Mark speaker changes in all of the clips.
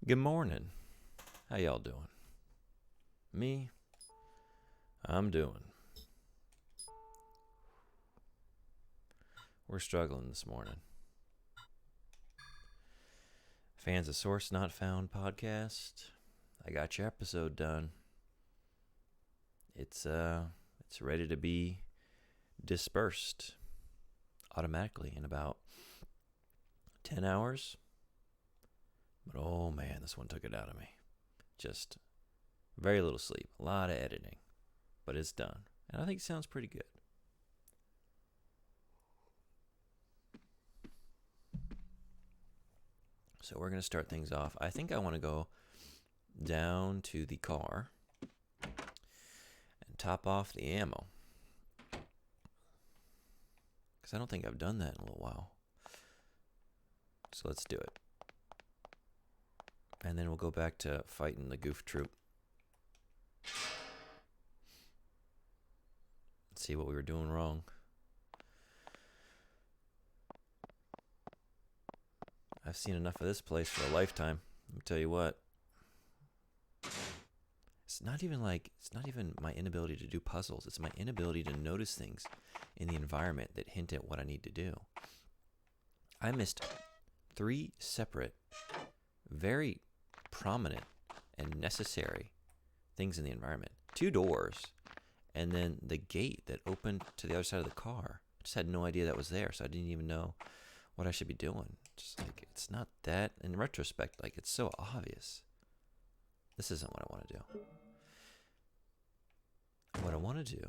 Speaker 1: Good morning. How y'all doing? Me? I'm doing. We're struggling this morning. Fans of Source Not Found podcast. I got your episode done. It's ready to be dispersed automatically in about 10 hours. But oh man, this one took it out of me. Just very little sleep, a lot of editing, but it's done. And I think it sounds pretty good. So we're going to start things off. I think I want to go down to the car and top off the ammo. Because I don't think I've done that in a little while. So let's do it. And then we'll go back to fighting the goof troop. See what we were doing wrong. I've seen enough of this place for a lifetime. Let me tell you what. It's not even my inability to do puzzles. It's my inability to notice things in the environment that hint at what I need to do. I missed 3 separate, very prominent and necessary things in the environment. 2 doors, and then the gate that opened to the other side of the car. I just had no idea that was there, so I didn't even know what I should be doing. Just like, it's not that, in retrospect, like, it's so obvious. This isn't what I want to do. What I want to do,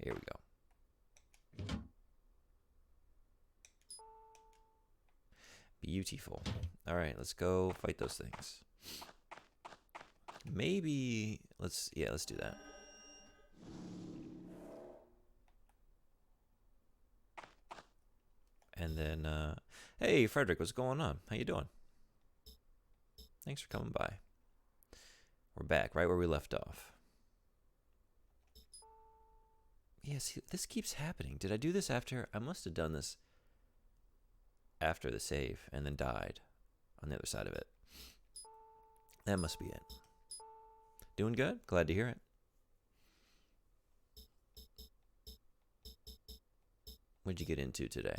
Speaker 1: here we go. Beautiful. All right, let's go fight those things. Maybe, let's do that. And then, hey, Frederick, what's going on? How you doing? Thanks for coming by. We're back right where we left off. Yeah, see, this keeps happening. Did I do this after? I must have done this after the save and then died on the other side of it. That must be it. Doing good? Glad to hear it. What'd you get into today?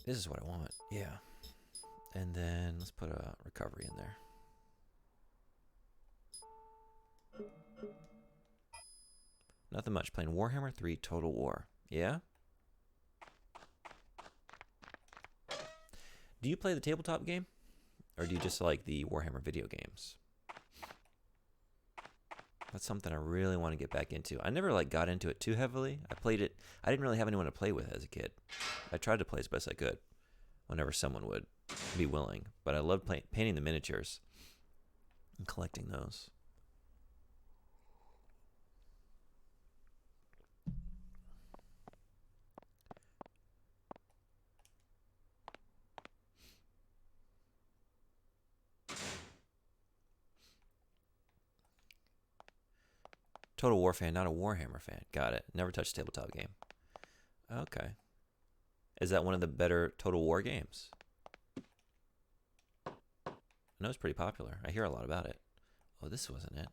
Speaker 1: This is what I want. Yeah. And then let's put a recovery in there. Nothing much. Playing Warhammer 3 Total War. Yeah? Do you play the tabletop game? Or do you just like the Warhammer video games? That's something I really want to get back into. I never got into it too heavily. I played it. I didn't really have anyone to play with as a kid. I tried to play as best I could whenever someone would be willing. But I loved painting the miniatures and collecting those. Total War fan, not a Warhammer fan. Got it. Never touched a tabletop game. Okay. Is that one of the better Total War games? I know it's pretty popular. I hear a lot about it. Oh, this wasn't it.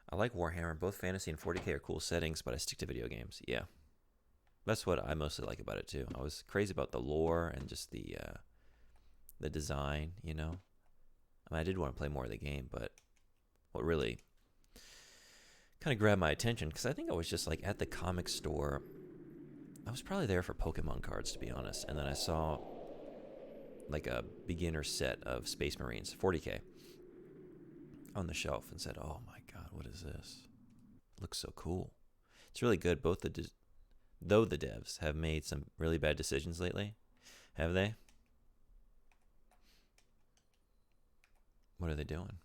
Speaker 1: I like Warhammer. Both fantasy and 40k are cool settings, but I stick to video games. Yeah. That's what I mostly like about it, too. I was crazy about the lore and just the design, you know? I mean, I did want to play more of the game, but what really kind of grabbed my attention, because I think I was just at the comic store. I was probably there for Pokemon cards, to be honest, and then I saw a beginner set of Space Marines, 40k, on the shelf and said, oh my god, what is this? It looks so cool. It's really good. Though the devs have made some really bad decisions lately. Have they? What are they doing?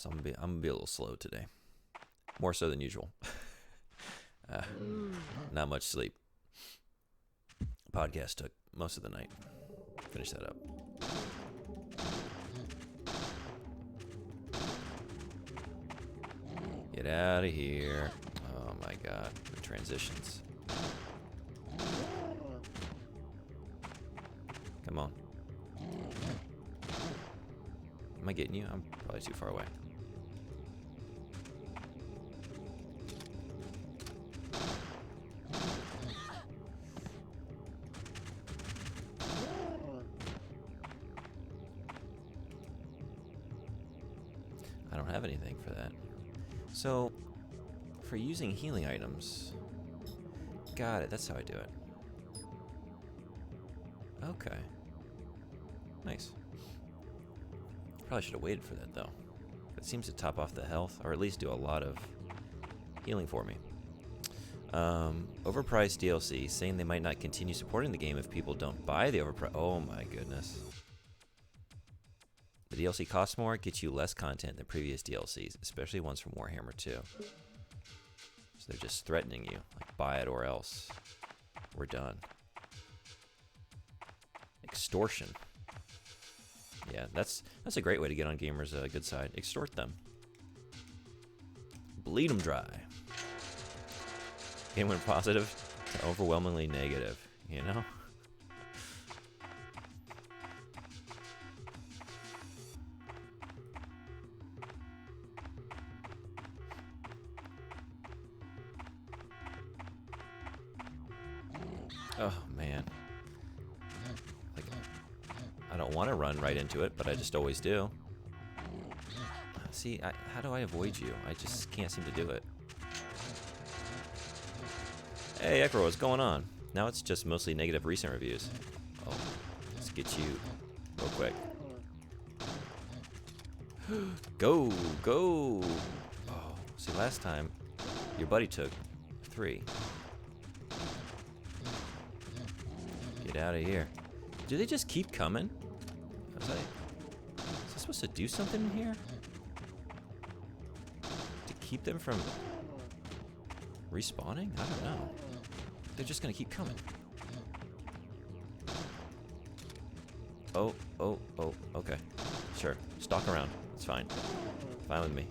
Speaker 1: so I'm gonna be a little slow today, more so than usual. Not much sleep. Podcast took most of the night. Finish that up. Get out of here. Oh my god, the transitions. Come on. Am I getting you? I'm probably too far away. I don't have anything for that. So, for using healing items, got it, that's how I do it. Okay. Nice. Probably should have waited for that though. It seems to top off the health, or at least do a lot of healing for me. Overpriced DLC, saying they might not continue supporting the game if people don't buy the overpriced. Oh my goodness. The DLC costs more, gets you less content than previous DLCs, especially ones from Warhammer 2. So they're just threatening you, like buy it or else. We're done. Extortion. Yeah, that's a great way to get on gamers' good side. Extort them. Bleed them dry. Game went positive to overwhelmingly negative, you know? Oh, man. Like, I don't want to run right into it, but I just always do. See, how do I avoid you? I just can't seem to do it. Hey, Ekro, what's going on? Now it's just mostly negative recent reviews. Oh, let's get you real quick. Go, go! Oh, see, last time, your buddy took 3. Get out of here. Do they just keep coming? Was I supposed to do something in here? To keep them from respawning? I don't know. They're just gonna keep coming. Oh, oh, oh, okay. Sure. Stalk around. It's fine. Fine with me.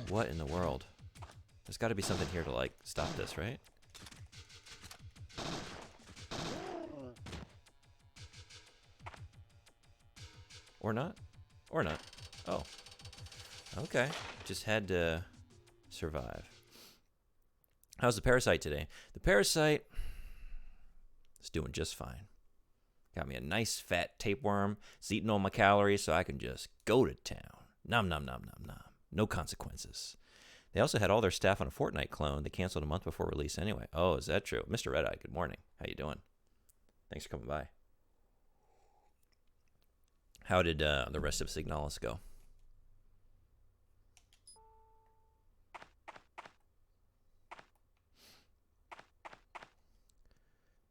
Speaker 1: What in the world? There's gotta be something here to, like, stop this, right? Or not? Or not. Oh. Okay. Just had to survive. How's the Parasite today? The Parasite is doing just fine. Got me a nice fat tapeworm. It's eating all my calories so I can just go to town. Nom nom nom nom nom. No consequences. They also had all their staff on a Fortnite clone. They canceled a month before release anyway. Oh, is that true? Mr. Red Eye, good morning. How you doing? Thanks for coming by. How did the rest of Signalis go?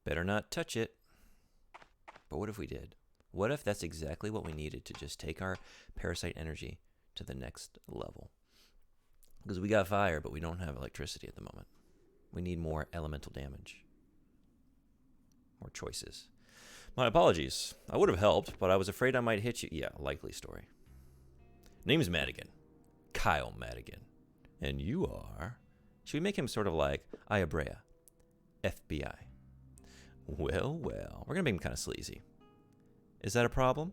Speaker 1: Better not touch it. But what if we did? What if that's exactly what we needed to just take our parasite energy to the next level? Because we got fire, but we don't have electricity at the moment. We need more elemental damage. More choices. My apologies. I would have helped, but I was afraid I might hit you. Yeah, likely story. Name's Madigan. Kyle Madigan. And you are... Should we make him sort of like Iabrea? FBI. Well, well. We're going to make him kind of sleazy. Is that a problem?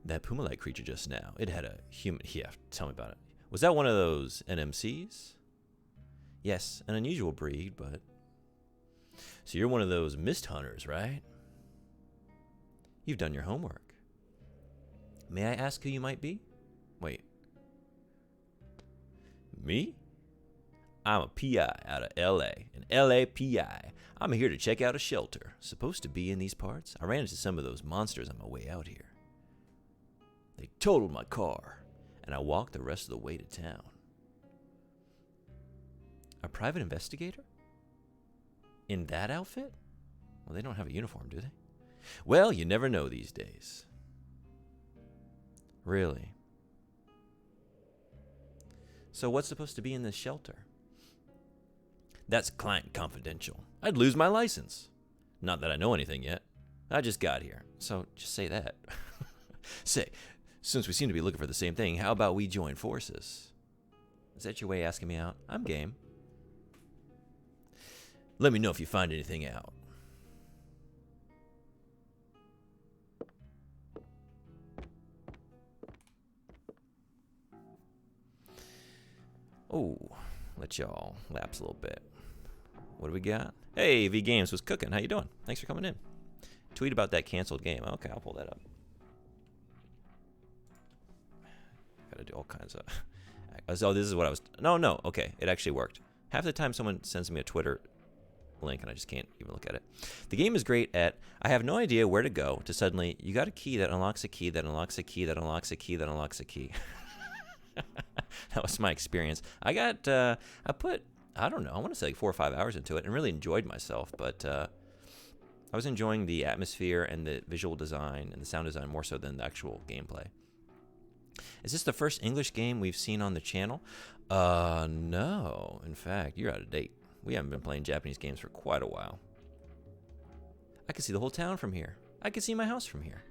Speaker 1: That Puma-like creature just now, it had a human... Yeah, tell me about it. Was that one of those NMCs? Yes, an unusual breed, but... So you're one of those mist hunters, right? You've done your homework. May I ask who you might be? Wait. Me? I'm a PI out of LA, an LA PI. I'm here to check out a shelter. Supposed to be in these parts. I ran into some of those monsters on my way out here. They totaled my car, and I walked the rest of the way to town. A private investigator? In that outfit? Well, they don't have a uniform, do they? Well, you never know these days. Really? So what's supposed to be in this shelter? That's client confidential. I'd lose my license. Not that I know anything yet. I just got here. So just say that. Say, since we seem to be looking for the same thing, how about we join forces? Is that your way of asking me out? I'm game. Let me know if you find anything out. Oh, let y'all lapse a little bit. What do we got? Hey, V Games was cooking. How you doing? Thanks for coming in. Tweet about that canceled game. Okay, I'll pull that up. Gotta do all kinds of... Oh, this is what I was... No. Okay, it actually worked. Half the time someone sends me a Twitter link and I just can't even look at it. The game is great at, I have no idea where to go, to suddenly, you got a key that unlocks a key that unlocks a key that unlocks a key that unlocks a key. That was my experience. I put, I don't know, I want to say like 4 or 5 hours into it and really enjoyed myself, but I was enjoying the atmosphere and the visual design and the sound design more so than the actual gameplay. Is this the first English game we've seen on the channel? No. In fact, you're out of date. We haven't been playing Japanese games for quite a while. I can see the whole town from here. I can see my house from here.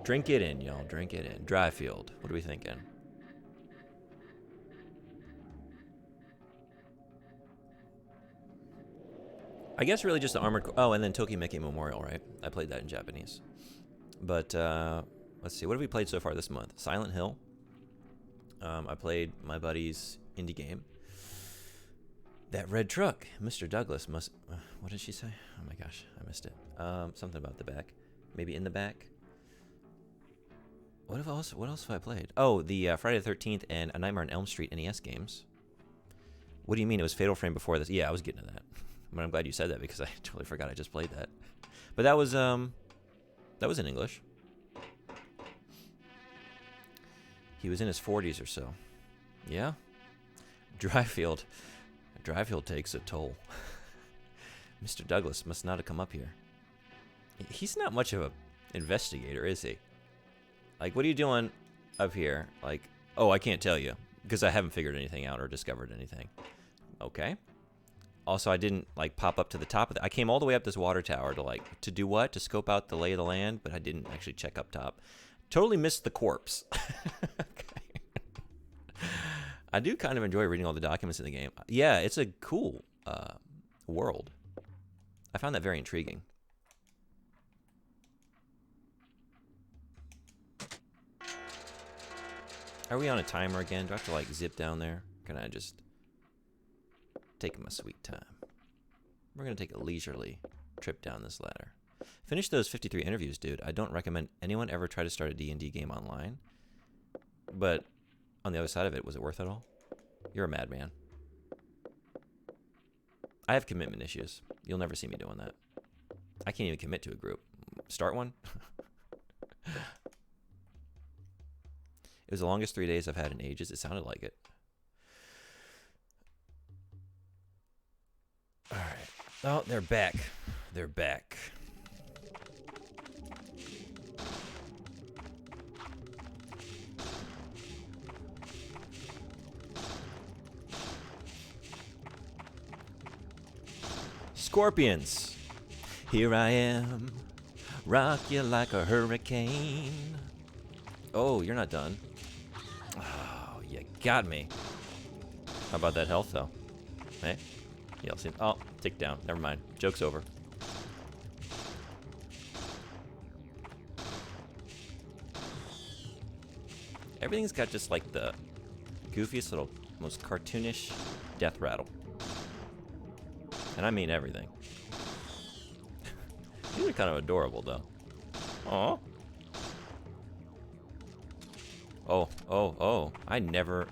Speaker 1: Drink it in, y'all. Drink it in. Dryfield. What are we thinking? I guess really just the Armored Core. Oh, and then Tokimeki Memorial, right? I played that in Japanese. But let's see. What have we played so far this month? Silent Hill. I played my buddy's indie game. That red truck. Mr. Douglas must... what did she say? Oh my gosh. I missed it. Something about the back. Maybe in the back. What else have I played? Oh, the Friday the 13th and A Nightmare on Elm Street NES games. What do you mean? It was Fatal Frame before this? Yeah, I was getting to that. But I'm glad you said that because I totally forgot I just played that. But that was in English. He was in his 40s or so. Yeah. Dryfield takes a toll. Mr. Douglas must not have come up here. He's not much of an investigator, is he? Like, what are you doing up here? Like, oh, I can't tell you because I haven't figured anything out or discovered anything. Okay. Also, I didn't, like, pop up to the top of it. I came all the way up this water tower to do what? To scope out the lay of the land, but I didn't actually check up top. Totally missed the corpse. Okay. I do kind of enjoy reading all the documents in the game. Yeah, it's a cool world. I found that very intriguing. Are we on a timer again? Do I have to, like, zip down there? Can I just take my sweet time? We're going to take a leisurely trip down this ladder. Finish those 53 interviews, dude. I don't recommend anyone ever try to start a D&D game online. But on the other side of it, was it worth it all? You're a madman. I have commitment issues. You'll never see me doing that. I can't even commit to a group. Start one? It was the longest 3 days I've had in ages. It sounded like it. All right. Oh, they're back. They're back. Scorpions. Here I am. Rock you like a hurricane. Oh, you're not done. Oh, you got me. How about that health, though? Hey? Yeah, I'll see. Oh, tick down. Never mind. Joke's over. Everything's got just like the goofiest little, most cartoonish death rattle. And I mean everything. These are kind of adorable, though. Aw. Oh. I never...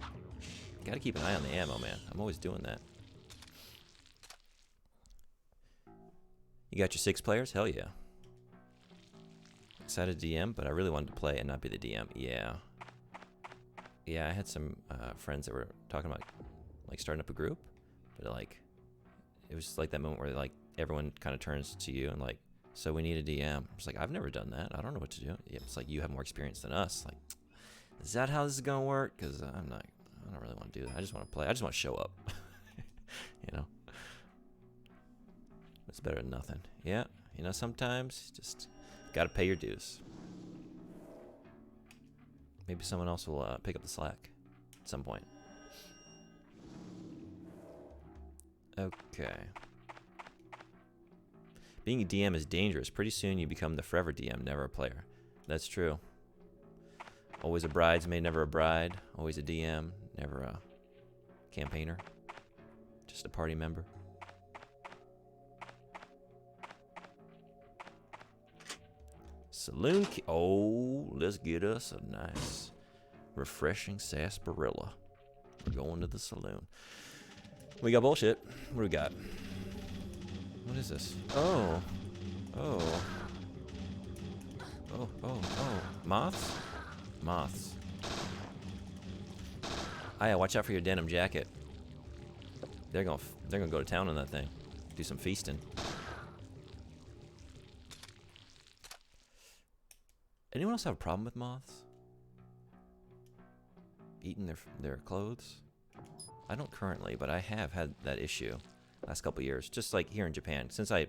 Speaker 1: Gotta keep an eye on the ammo, man. I'm always doing that. You got your 6 players? Hell yeah. Excited DM, but I really wanted to play and not be the DM. Yeah. Yeah, I had some friends that were talking about, like, starting up a group. But, like, it was just like that moment where, like, everyone kind of turns to you and, like, So we need a DM. It's like, I've never done that. I don't know what to do. Yeah, it's like, you have more experience than us. Like, is that how this is gonna work? Because I don't really want to do that. I just want to play. I just want to show up. You know, it's better than nothing. Yeah, you know, sometimes you just gotta pay your dues. Maybe someone else will pick up the slack at some point. Okay. Being a DM is dangerous. Pretty soon you become the forever DM, never a player. That's true. Always a bridesmaid, never a bride. Always a DM, never a campaigner. Just a party member. Saloon key. Oh, let's get us a nice, refreshing sarsaparilla. We're going to the saloon. We got bullshit. What do we got? What is this? Oh. Oh. Oh, oh, oh. Moths? Moths. Ah, yeah, watch out for your denim jacket. They're gonna go to town on that thing. Do some feasting. Anyone else have a problem with moths? Eating their clothes? I don't currently, but I have had that issue last couple years. Just like here in Japan, since I,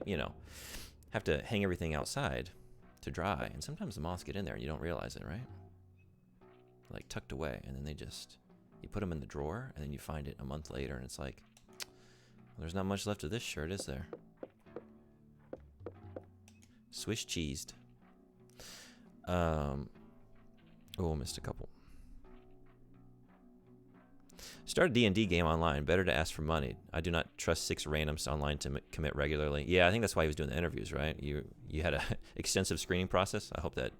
Speaker 1: have to hang everything outside to dry, and sometimes the moths get in there and you don't realize it, right? Like tucked away, and then you put them in the drawer, and then you find it a month later, and it's like, well, there's not much left of this shirt, is there? Swiss cheesed. Oh, missed a couple. Start a D&D game online. Better to ask for money. I do not trust 6 randoms online to commit regularly. Yeah, I think that's why he was doing the interviews, right? You had a extensive screening process. I hope that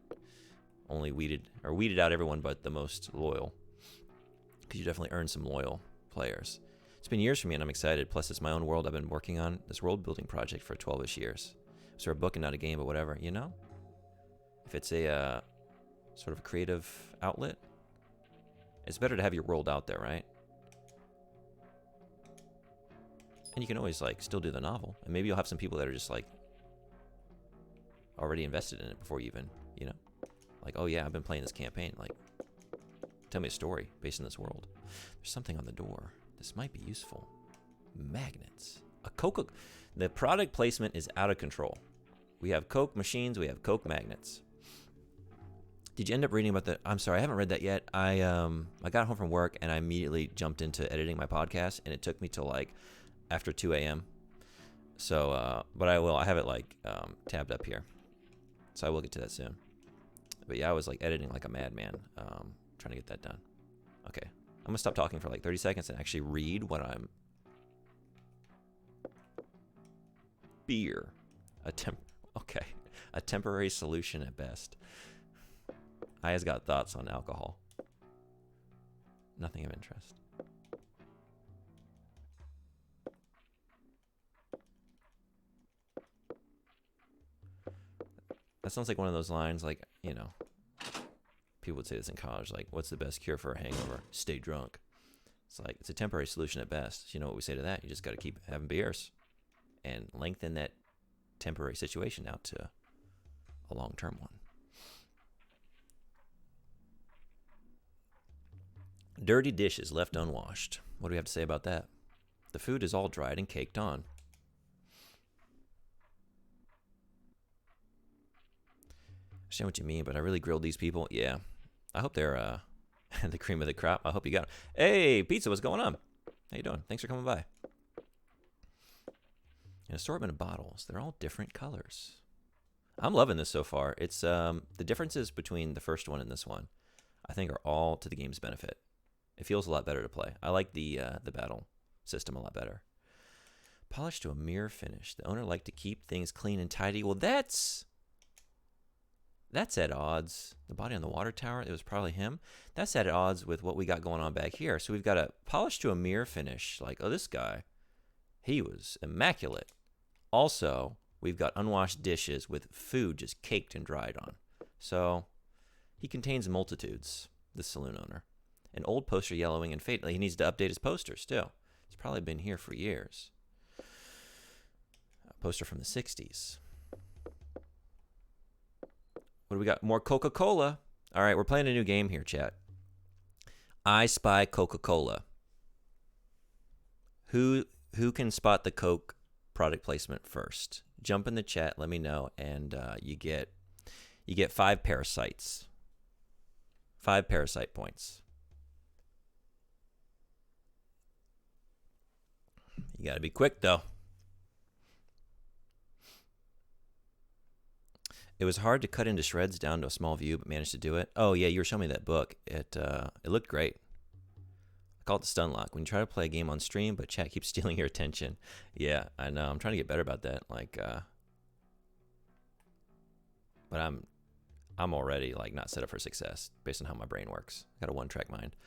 Speaker 1: only weeded out everyone but the most loyal, because you definitely earned some loyal players. It's been years for me, and I'm excited. Plus, it's my own world. I've been working on this world-building project for 12-ish years. So a book and not a game, but whatever, If it's a sort of a creative outlet, it's better to have your world out there, right? And you can always still do the novel, and maybe you'll have some people that are just already invested in it before you even, oh yeah, I've been playing this campaign. Tell me a story based in this world. There's something on the door. This might be useful. Magnets. The product placement is out of control. We have Coke machines. We have Coke magnets. Did you end up reading about the... I'm sorry, I haven't read that yet. I got home from work, and I immediately jumped into editing my podcast, and it took me till after 2 a.m. So, but I have it tabbed up here. So I will get to that soon. But yeah, I was editing like a madman, trying to get that done. Okay, I'm gonna stop talking for 30 seconds and actually read what I'm... Beer. Okay, a temporary solution at best. Aya's got thoughts on alcohol. Nothing of interest. That sounds like one of those lines, people would say this in college, what's the best cure for a hangover? Stay drunk. It's a temporary solution at best. You know what we say to that? You just got to keep having beers and lengthen that temporary situation out to a long-term one. Dirty dishes left unwashed. What do we have to say about that? The food is all dried and caked on. I understand what you mean, but I really grilled these people. Yeah. I hope they're the cream of the crop. I hope you got them. Hey, Pizza, what's going on? How you doing? Thanks for coming by. An assortment of bottles. They're all different colors. I'm loving this so far. It's the differences between the first one and this one, I think, are all to the game's benefit. It feels a lot better to play. I like the battle system a lot better. Polished to a mirror finish. The owner liked to keep things clean and tidy. Well, that's at odds. The body on the water tower, it was probably him. That's at odds with what we got going on back here. So we've got a polished to a mirror finish. This guy, he was immaculate. Also, we've got unwashed dishes with food just caked and dried on. So he contains multitudes, this saloon owner. An old poster yellowing and fading. He needs to update his posters, too. He's probably been here for years. A poster from the 60s. What do we got? More Coca-Cola. All right, we're playing a new game here, chat. I Spy Coca-Cola. Who can spot the Coke product placement first? Jump in the chat, let me know, and you get 5 parasites. 5 parasite points. You got to be quick, though. It was hard to cut into shreds down to a small view, but managed to do it. Oh, yeah, you were showing me that book. It looked great. I call it the stun lock. When you try to play a game on stream, but chat keeps stealing your attention. Yeah, I know. I'm trying to get better about that. Like, but I'm already like not set up for success based on how my brain works. I got a one-track mind.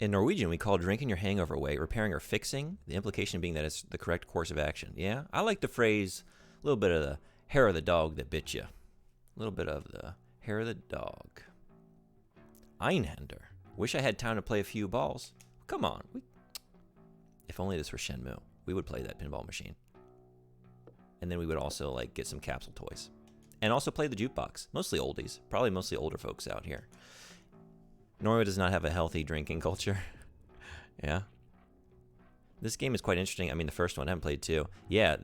Speaker 1: In Norwegian, we call drinking your hangover away repairing or fixing, the implication being that it's the correct course of action. Yeah, I like the phrase, a little bit of the hair of the dog that bit you. A little bit of the hair of the dog. Einhander. Wish I had time to play a few balls. Come on. If only this were Shenmue, we would play that pinball machine. And then we would also like get some capsule toys. And also play the jukebox. Mostly oldies. Probably mostly older folks out here. Norway does not have a healthy drinking culture. Yeah. This game is quite interesting. I mean, the first one, I haven't played 2. Yeah,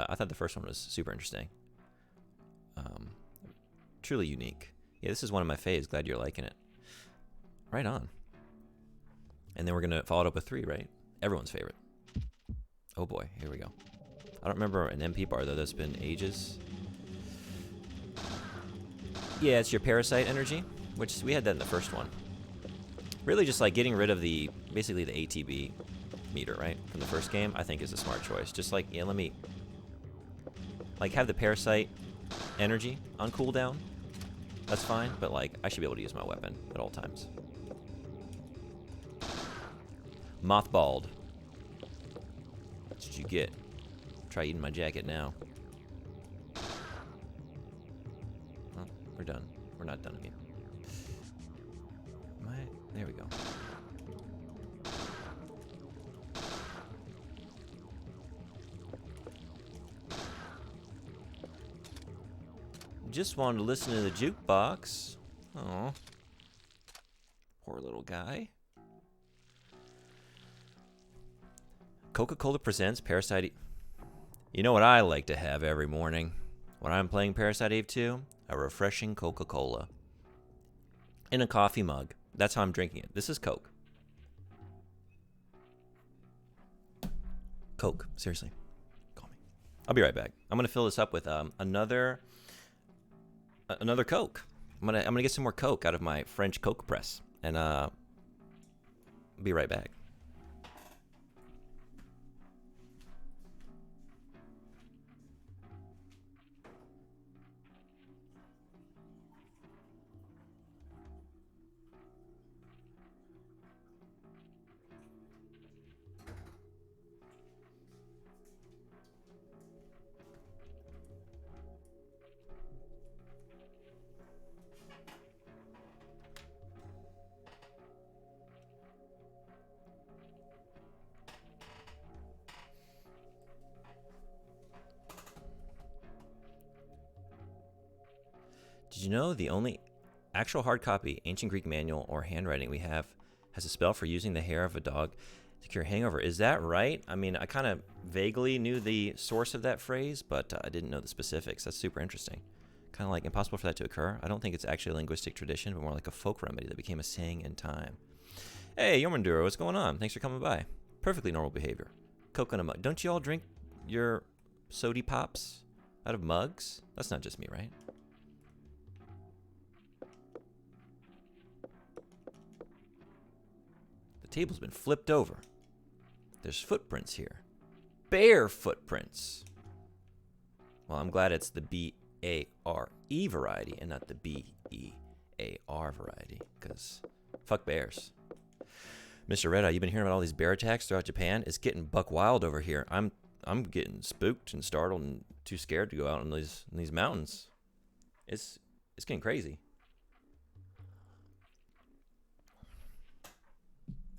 Speaker 1: I thought the first one was super interesting. Truly unique. Yeah, this is one of my faves. Glad you're liking it. Right on. And then we're going to follow it up with 3, right? Everyone's favorite. Oh boy, here we go. I don't remember an MP bar, though. That's been ages. Yeah, it's your parasite energy, which we had that in the first one. Really just like getting rid of basically the ATB meter, right? From the first game, I think is a smart choice. Just like, yeah, let me like have the parasite energy on cooldown. That's fine, but like I should be able to use my weapon at all times. Mothballed. That's what you get. Try eating my jacket now. Oh, we're done. We're not done yet. There we go. Just wanted to listen to the jukebox. Oh, poor little guy. Coca-Cola presents Parasite. You know what I like to have every morning when I'm playing Parasite Eve 2? A refreshing Coca-Cola. In a coffee mug. That's how I'm drinking it. This is Coke. Coke. Seriously. Call me. I'll be right back. I'm going to fill this up with another Coke. I'm gonna get some more Coke out of my French Coke press. And be right back. Did you know the only actual hard copy, ancient Greek manual, or handwriting we have has a spell for using the hair of a dog to cure hangover? Is that right? I mean, I kind of vaguely knew the source of that phrase, but I didn't know the specifics. That's super interesting. Kind of like impossible for that to occur. I don't think it's actually a linguistic tradition, but more like a folk remedy that became a saying in time. Hey, Yormanduro, what's going on? Thanks for coming by. Perfectly normal behavior. Coconut mug. Don't you all drink your sody pops out of mugs? That's not just me, right? Table's been flipped over. There's footprints here. Bear footprints. Well, I'm glad it's the B-A-R-E variety and not the B-E-A-R variety, because fuck bears. Mr. Red Eye, you've been hearing about all these bear attacks throughout Japan? It's getting buck wild over here. I'm getting spooked and startled and too scared to go out in these mountains. It's getting crazy.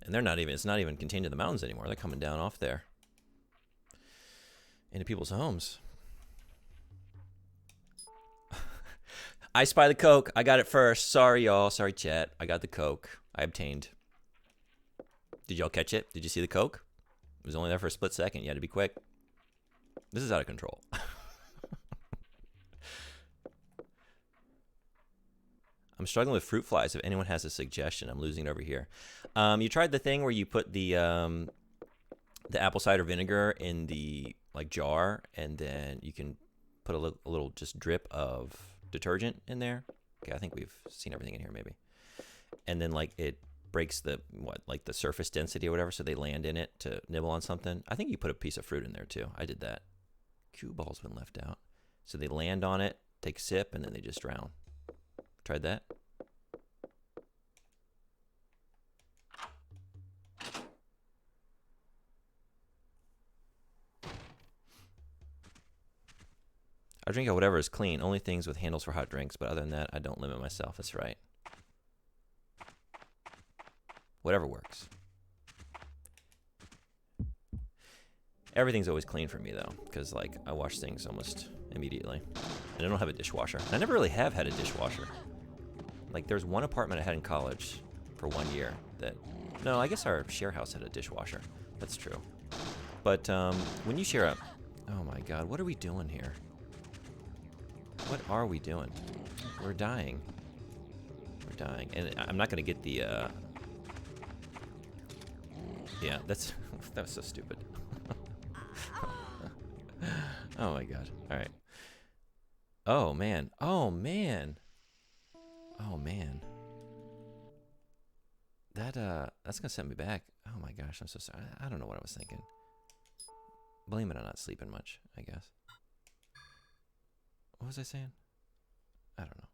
Speaker 1: And it's not even contained to the mountains anymore. They're coming down off there into people's homes. I spy the Coke. I got it first. Sorry, y'all. Sorry, chat. I got the Coke. I obtained. Did y'all catch it? Did you see the Coke? It was only there for a split second. You had to be quick. This is out of control. I'm struggling with fruit flies. If anyone has a suggestion, I'm losing it over here. You tried the thing where you put the apple cider vinegar in the like jar, and then you can put a little just drip of detergent in there. Okay, I think we've seen everything in here maybe. And then like it breaks the like the surface density or whatever, so they land in it to nibble on something. I think you put a piece of fruit in there too. I did that. Cue ball's been left out. So they land on it, take a sip, and then they just drown. Tried that? I drink out whatever is clean. Only things with handles for hot drinks, but other than that, I don't limit myself. That's right. Whatever works. Everything's always clean for me, though, because, like, I wash things almost immediately. And I don't have a dishwasher. I never really have had a dishwasher. Like, there's one apartment I had in college for 1 year that... No, I guess our share house had a dishwasher. That's true. But when you share a... Oh, my God. What are we doing here? What are we doing? We're dying. We're dying. And I'm not going to get the... Yeah, that was so stupid. Oh, my God. All right. Oh, man. Oh, man. Oh, man. That's going to set me back. Oh, my gosh. I'm so sorry. I don't know what I was thinking. Blame it on not sleeping much, I guess. What was I saying? I don't know.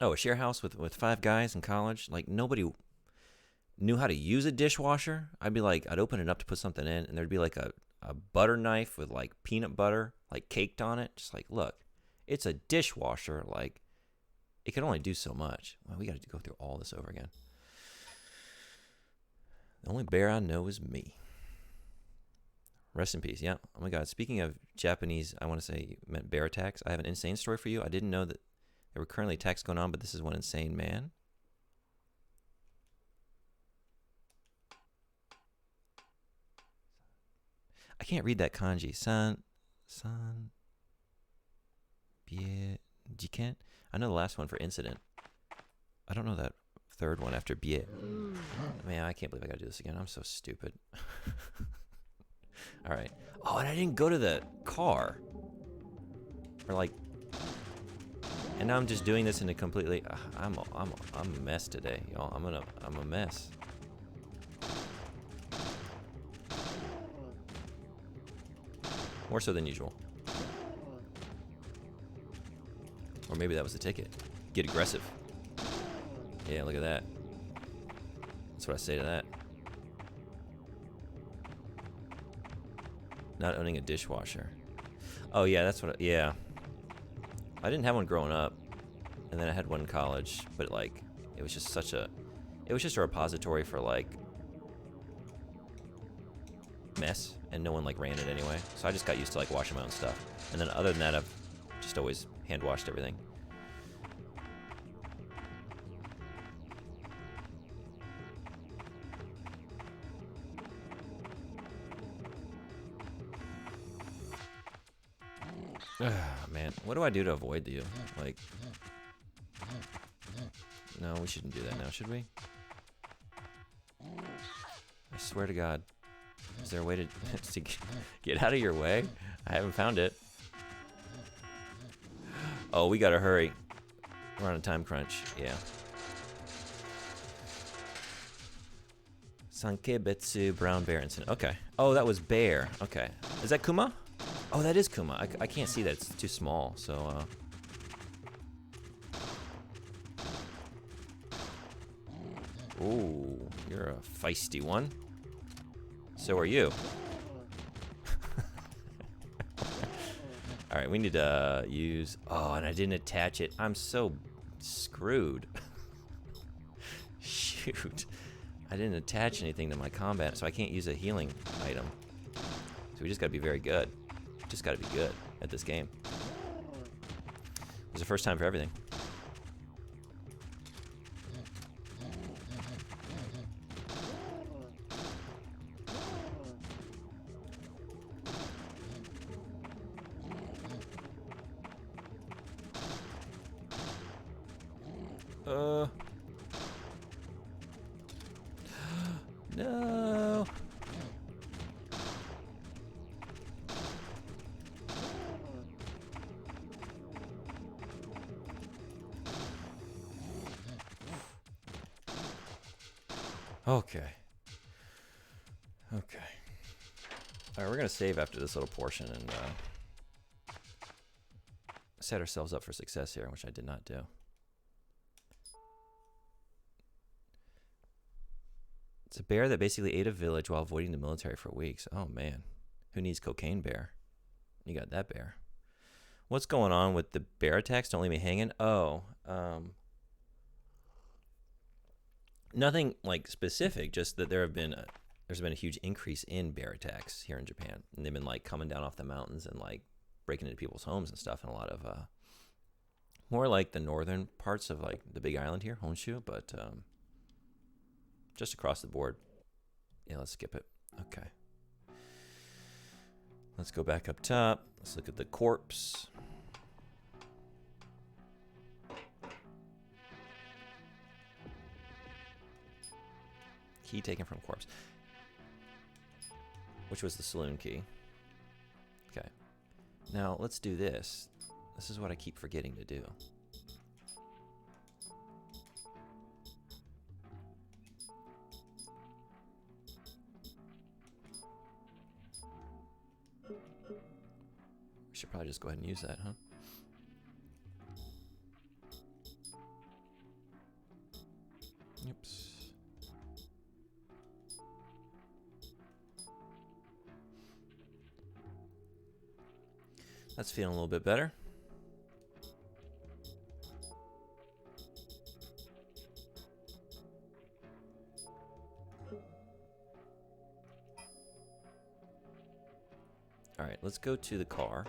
Speaker 1: Oh, a share house with 5 guys in college. Like, nobody knew how to use a dishwasher. I'd open it up to put something in, and there'd be like a butter knife with like peanut butter like caked on it. Just like, look, it's a dishwasher. Like, it can only do so much. Well, we got to go through all this over again. The only bear I know is me. Rest in peace. Yeah. Oh my God. Speaking of Japanese, I want to say you meant bear attacks. I have an insane story for you. I didn't know that there were currently attacks going on, but this is one insane man. I can't read that kanji. Jiken. I know the last one for incident. I don't know that third one after bie. Man, I can't believe I got to do this again. I'm so stupid. All right. Oh, and I didn't go to the car. Or like, and now I'm just doing this in a completely. I'm a mess today, y'all. I'm a mess. More so than usual. Or maybe that was the ticket. Get aggressive. Yeah, look at that. That's what I say to that. Not owning a dishwasher. Oh yeah, that's what. Yeah. I didn't have one growing up, and then I had one in college. But like, it was just it was just a repository for like mess, and no one like ran it anyway. So I just got used to like washing my own stuff. And then other than that, I've just always hand washed everything. Man, what do I do to avoid you? Like, no, we shouldn't do that now, should we? I swear to God. Is there a way to get out of your way? I haven't found it. Oh, we gotta hurry. We're on a time crunch. Yeah. Sankebetsu, brown bear incident. Okay. Oh, that was bear. Okay. Is that Kuma? Oh, that is Kuma. I can't see that. It's too small. So, Ooh, you're a feisty one. So are you. All right, we need to use... Oh, and I didn't attach it. I'm so screwed. Shoot. I didn't attach anything to my combat, so I can't use a healing item. So we just got to be very good. Just got to be good at this game. It's the first time for everything. No. Okay. Okay. All right, we're gonna save after this little portion and set ourselves up for success here, which I did not do. It's a bear that basically ate a village while avoiding the military for weeks. Oh man, who needs cocaine bear? You got that bear. What's going on with the bear attacks? Don't leave me hanging. Oh, nothing like specific. Just that there's been a huge increase in bear attacks here in Japan, and they've been like coming down off the mountains and like breaking into people's homes and stuff, and a lot of more like the northern parts of like the Big Island here, Honshu, but just across the board. Yeah, let's skip it. Okay. Let's go back up top. Let's look at the corpse. Key taken from corpse. Which was the saloon key. Okay. Now, let's do this. This is what I keep forgetting to do. We should probably just go ahead and use that, huh? Oops. That's feeling a little bit better. All right, let's go to the car.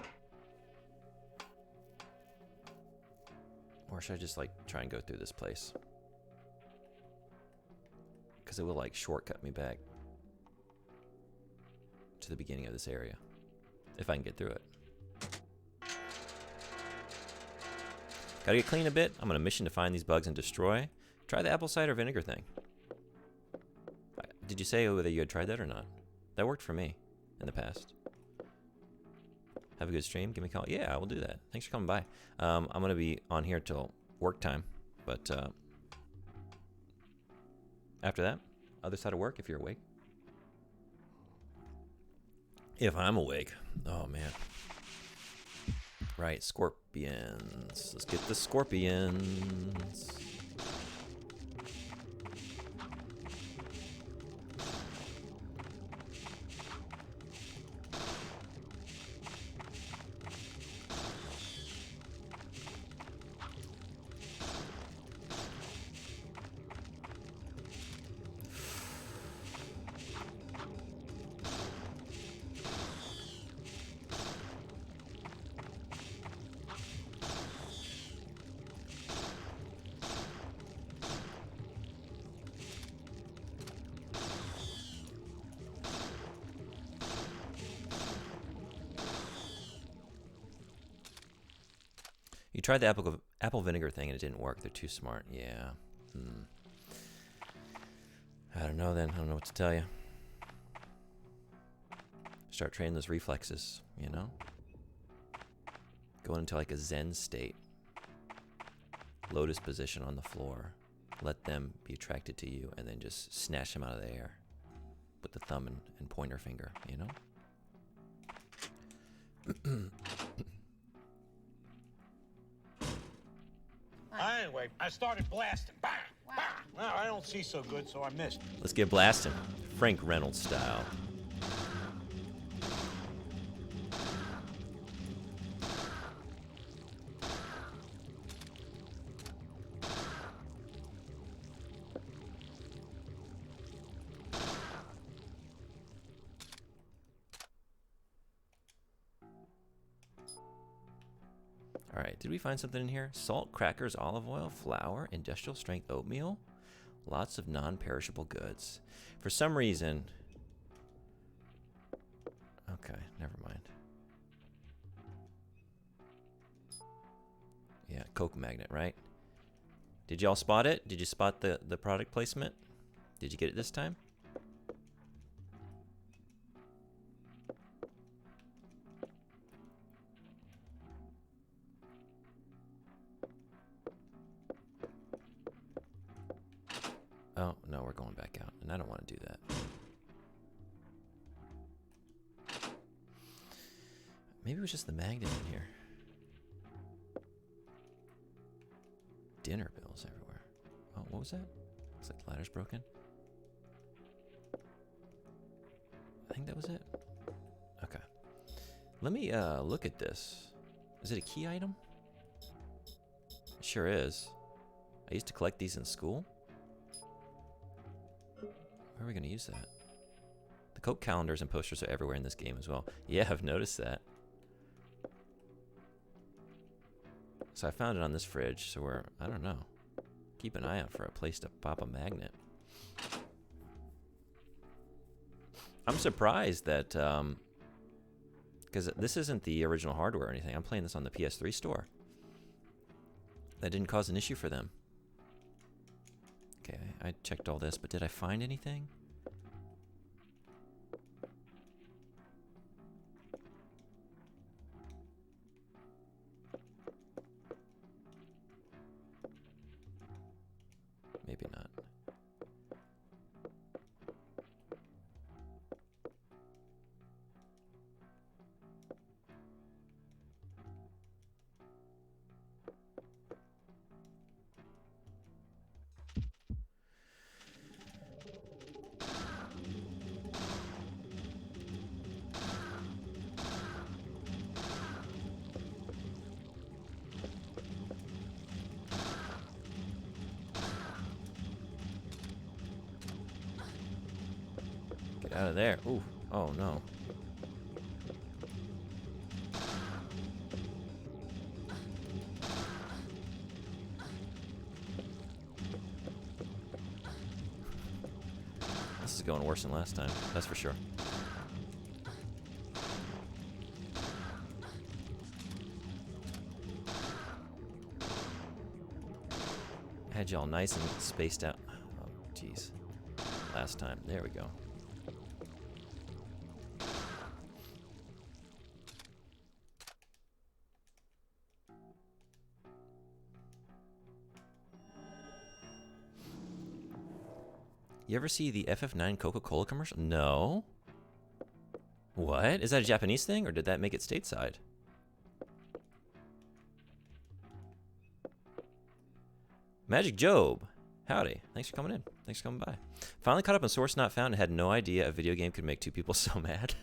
Speaker 1: Or should I just like try and go through this place? Because it will like shortcut me back to the beginning of this area. If I can get through it. Gotta get clean a bit. I'm on a mission to find these bugs and destroy. Try the apple cider vinegar thing. Did you say whether you had tried that or not? That worked for me in the past. Have a good stream. Give me a call. Yeah, I will do that. Thanks for coming by. I'm going to be on here till work time. But after that, other side of work if you're awake. If I'm awake. Oh, man. Right, scorpions. Let's get the scorpions. You tried the apple vinegar thing and it didn't work. They're too smart. Yeah. I don't know then. I don't know what to tell you. Start training those reflexes, you know? Going into like a Zen state. Lotus position on the floor. Let them be attracted to you and then just snatch them out of the air with the thumb and pointer finger, you know?
Speaker 2: Anyway, I started blasting. Bang! Bang! Well, I don't see so good, so I missed.
Speaker 1: Let's get blasting. Frank Reynolds style. All right. right. Did we find something in here? Salt, crackers, olive oil, flour, industrial strength oatmeal. Lots of non-perishable goods. For some reason... Okay, never mind. Yeah, Coke magnet, right? Did y'all spot it? Did you spot the product placement? Did you get it this time? Oh, no, we're going back out, and I don't want to do that. Maybe it was just the magnet in here. Dinner bills everywhere. Oh, what was that? Looks like the ladder's broken. I think that was it. Okay. Let me look at this. Is it a key item? It sure is. I used to collect these in school. Where are we going to use that? The Coke calendars and posters are everywhere in this game as well. Yeah, I've noticed that. So I found it on this fridge, so we're, I don't know. Keep an eye out for a place to pop a magnet. I'm surprised that, because this isn't the original hardware or anything. I'm playing this on the PS3 store. That didn't cause an issue for them. Okay, I checked all this, but did I find anything? Maybe not. Get out of there. Ooh. Oh, no. This is going worse than last time. That's for sure. I had y'all nice and spaced out. Oh, jeez. Last time. There we go. You ever see the FF9 Coca-Cola commercial? No. What? Is that a Japanese thing, or did that make it stateside? Magic Job. Howdy. Thanks for coming in. Thanks for coming by. Finally caught up on Source Not Found and had no idea a video game could make two people so mad.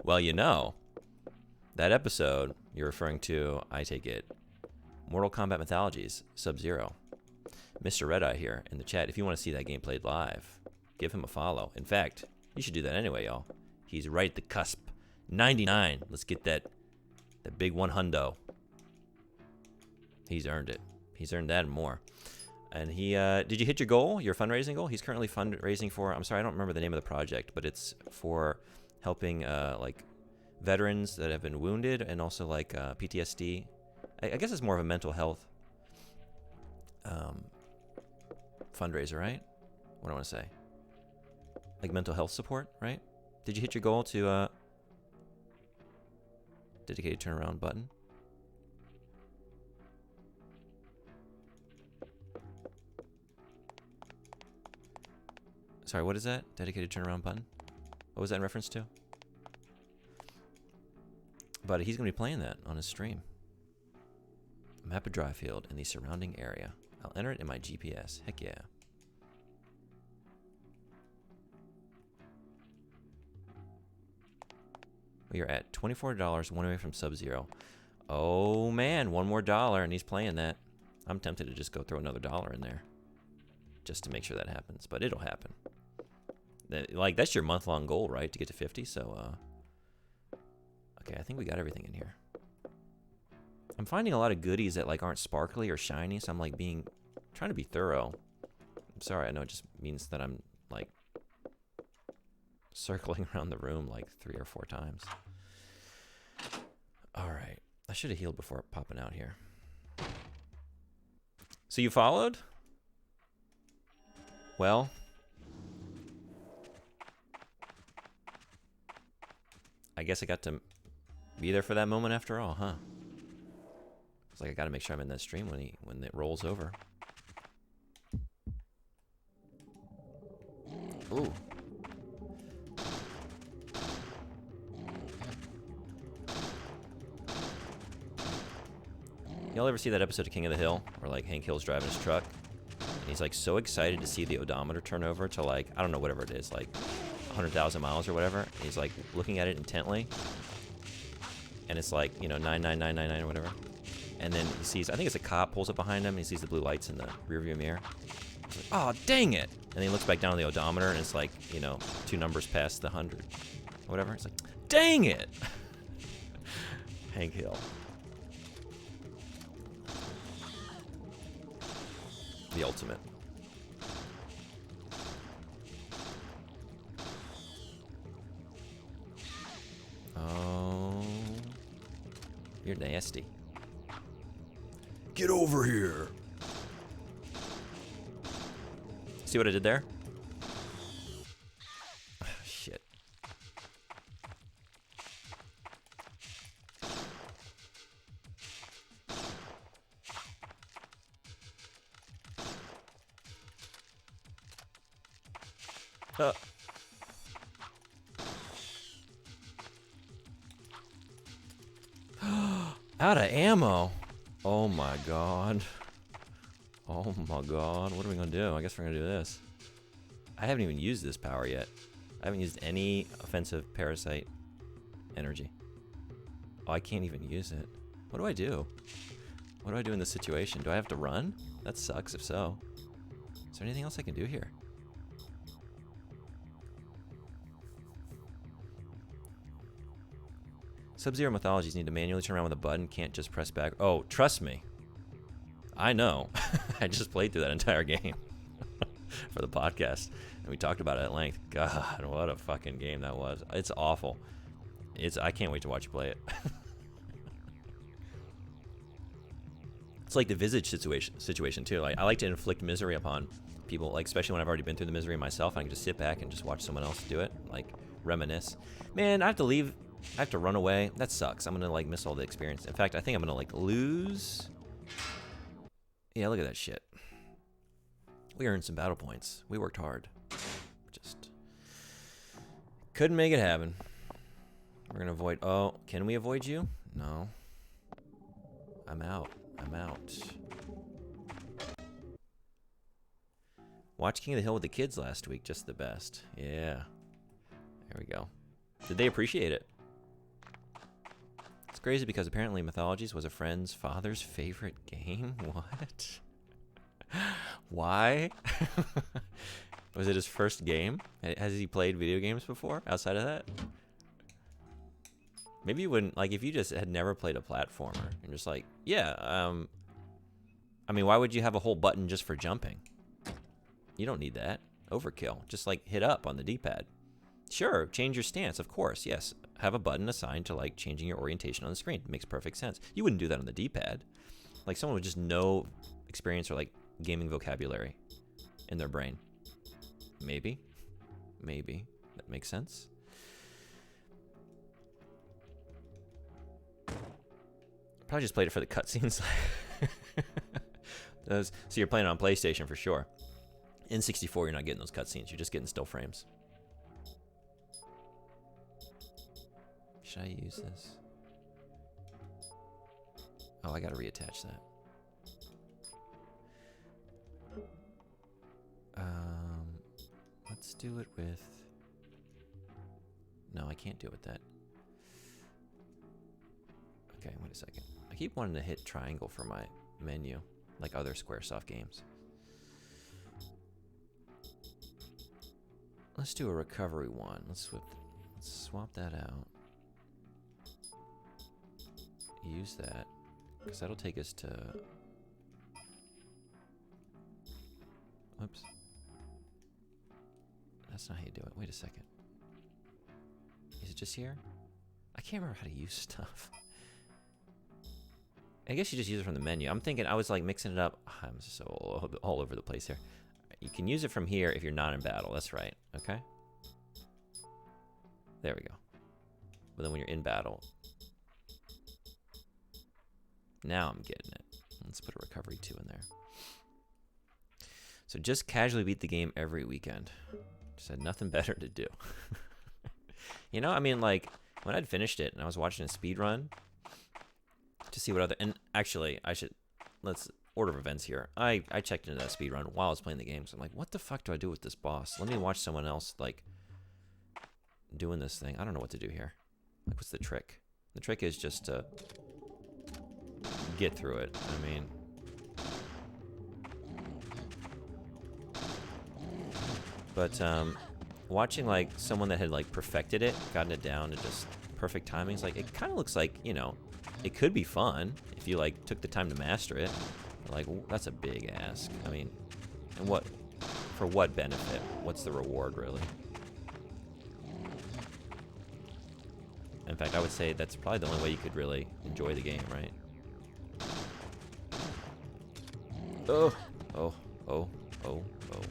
Speaker 1: Well, you know, that episode you're referring to, I take it, Mortal Kombat Mythologies, Sub-Zero. Mr. Red Eye here in the chat. If you want to see that game played live, give him a follow. In fact, you should do that anyway, y'all. He's right at the cusp. 99. Let's get that big 100. He's earned it. He's earned that and more. And he, did you hit your goal, your fundraising goal? He's currently fundraising for, I'm sorry, I don't remember the name of the project, but it's for helping, like, veterans that have been wounded and also, like, PTSD. I guess it's more of a mental health fundraiser, right? What do I want to say? Like mental health support, right? Did you hit your goal to dedicated turnaround button? Sorry, what is that? Dedicated turnaround button? What was that in reference to? But he's going to be playing that on his stream. Map of Dryfield and the surrounding area. I'll enter it in my GPS. Heck yeah. We are at $24, one away from Sub-Zero. Oh man, one more dollar and he's playing that. I'm tempted to just go throw another dollar in there. Just to make sure that happens, but it'll happen. Like, that's your month-long goal, right? To get to 50, so, okay, I think we got everything in here. I'm finding a lot of goodies that like aren't sparkly or shiny, so I'm like trying to be thorough. I'm sorry, I know it just means that I'm like circling around the room like 3 or 4 times. All right, I should have healed before popping out here. So you followed? Well, I guess I got to be there for that moment after all, huh? It's like I got to make sure I'm in that stream when it rolls over. Ooh. Y'all ever see that episode of King of the Hill where like Hank Hill's driving his truck and he's like so excited to see the odometer turn over to like, I don't know, whatever it is, like 100,000 miles or whatever. And he's like looking at it intently and it's like, you know, 99999 or whatever. And then he sees, I think it's a cop pulls up behind him and he sees the blue lights in the rearview mirror. He's like, oh, dang it. And then he looks back down on the odometer and it's like, you know, 2 numbers past the 100 or whatever. It's like, dang it. Hank Hill. The ultimate. Oh, you're nasty. Get over here. See what I did there? Shit. Out of ammo. Oh my god. Oh my god. What are we gonna do? I guess we're gonna do this. I haven't even used this power yet. I haven't used any offensive parasite energy. Oh, I can't even use it. What do I do? What do I do in this situation? Do I have to run? That sucks if so. Is there anything else I can do here? Sub-Zero mythologies need to manually turn around with a button, can't just press back. Oh, trust me. I know. I just played through that entire game for the podcast, and we talked about it at length. God, what a fucking game that was. It's awful. I can't wait to watch you play it. It's like the Visage situation too. Like I like to inflict misery upon people, like especially when I've already been through the misery myself. I can just sit back and just watch someone else do it, like reminisce. Man, I have to leave. I have to run away. That sucks. I'm gonna like miss all the experience. In fact, I think I'm gonna like lose. Yeah, look at that shit. We earned some battle points. We worked hard. Just couldn't make it happen. We're gonna avoid. Oh, can we avoid you? No. I'm out. I'm out. Watched King of the Hill with the kids last week. Just the best. Yeah. There we go. Did they appreciate it? It's crazy because apparently Mythologies was a friend's father's favorite game. What? Why? Was it his first game? Has he played video games before outside of that? Maybe you wouldn't, like, if you just had never played a platformer and just like, yeah, I mean, why would you have a whole button just for jumping? You don't need that. Overkill. Just like hit up on the D-pad. Sure, change your stance, of course, yes. Have a button assigned to like changing your orientation on the screen. Makes perfect sense. You wouldn't do that on the D-pad. Like someone with just no experience or like gaming vocabulary in their brain. Maybe. Maybe. That makes sense. Probably just played it for the cutscenes. So you're playing it on PlayStation for sure. In 64, you're not getting those cutscenes. You're just getting still frames. Should I use this? Oh, I gotta reattach that. Let's do it with... No, I can't do it with that. Okay, wait a second. I keep wanting to hit triangle for my menu, like other Squaresoft games. Let's do a recovery one. Let's swap that out. Use that. Because that'll take us to... Whoops. That's not how you do it. Wait a second. Is it just here? I can't remember how to use stuff. I guess you just use it from the menu. I'm thinking, I was like mixing it up. I'm so all over the place here. You can use it from here if you're not in battle. That's right. Okay. There we go. But then when you're in battle, now I'm getting it. Let's put a recovery 2 in there. So just casually beat the game every weekend. Just had nothing better to do. You know, I mean, like, when I'd finished it and I was watching a speed run to see what other... And actually, let's... Order of events here. I checked into that speed run while I was playing the game. So I'm like, what the fuck do I do with this boss? Let me watch someone else, like, doing this thing. I don't know what to do here. Like, what's the trick? The trick is just to get through it. I mean... But, watching, like, someone that had, like, perfected it, gotten it down to just perfect timing, it's like, it kind of looks like, you know, it could be fun if you, like, took the time to master it. Like, that's a big ask. I mean, and what, for what benefit? What's the reward, really? In fact, I would say that's probably the only way you could really enjoy the game, right? Oh, oh, oh, oh, oh.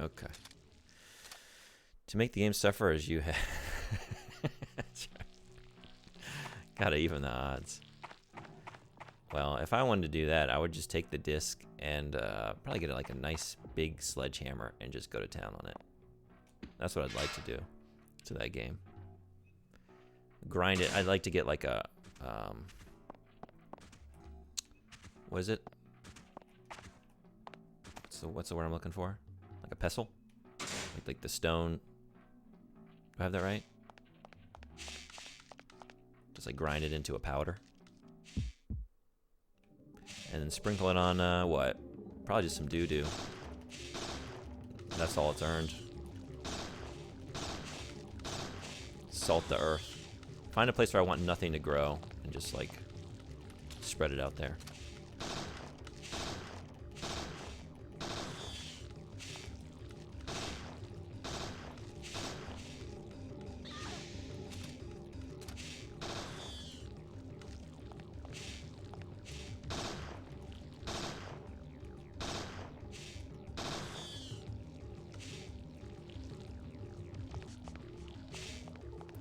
Speaker 1: Okay. To make the game suffer as you have. That's right. Gotta even the odds. Well, if I wanted to do that, I would just take the disc and probably get like a nice big sledgehammer and just go to town on it. That's what I'd like to do to that game. Grind it. I'd like to get like a... what is it? What's the word I'm looking for? Like a pestle? Like the stone... Do I have that right? Just like grind it into a powder. And then sprinkle it on, what? Probably just some doo-doo. That's all it's earned. Salt the earth. Find a place where I want nothing to grow and just like spread it out there.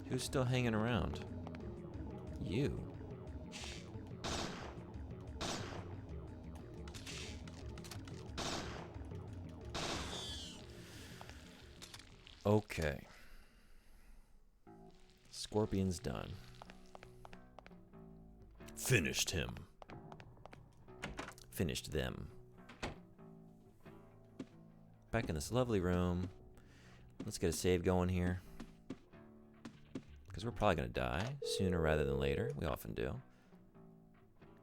Speaker 1: Who's still hanging around? You. Okay. Scorpion's done. Finished him. Finished them. Back in this lovely room. Let's get a save going here. Because we're probably going to die sooner rather than later. We often do.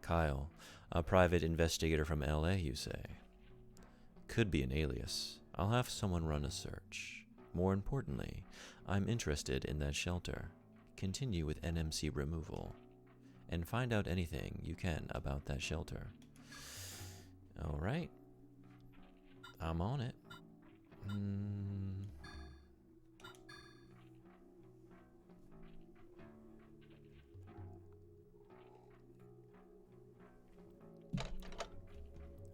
Speaker 1: Kyle, a private investigator from LA, you say? Could be an alias. I'll have someone run a search. More importantly, I'm interested in that shelter. Continue with NMC removal. And find out anything you can about that shelter. Alright. I'm on it.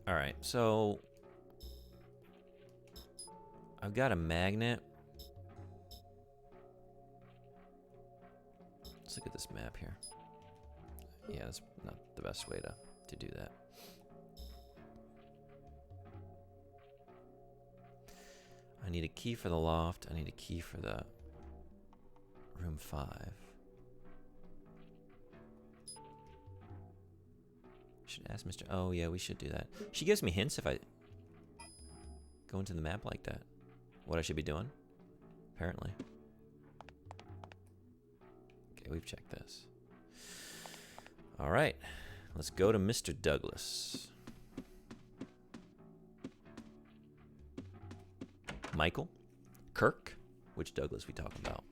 Speaker 1: Alright, so I've got a magnet. Let's look at this map here. Yeah, that's not the best way to do that. I need a key for the loft. I need a key for the room 5. Should ask Mr. Oh, yeah, we should do that. She gives me hints if I go into the map like that. What I should be doing, apparently. Okay, we've checked this. All right, let's go to Mr. Douglas. Michael? Kirk? Which Douglas we talking about?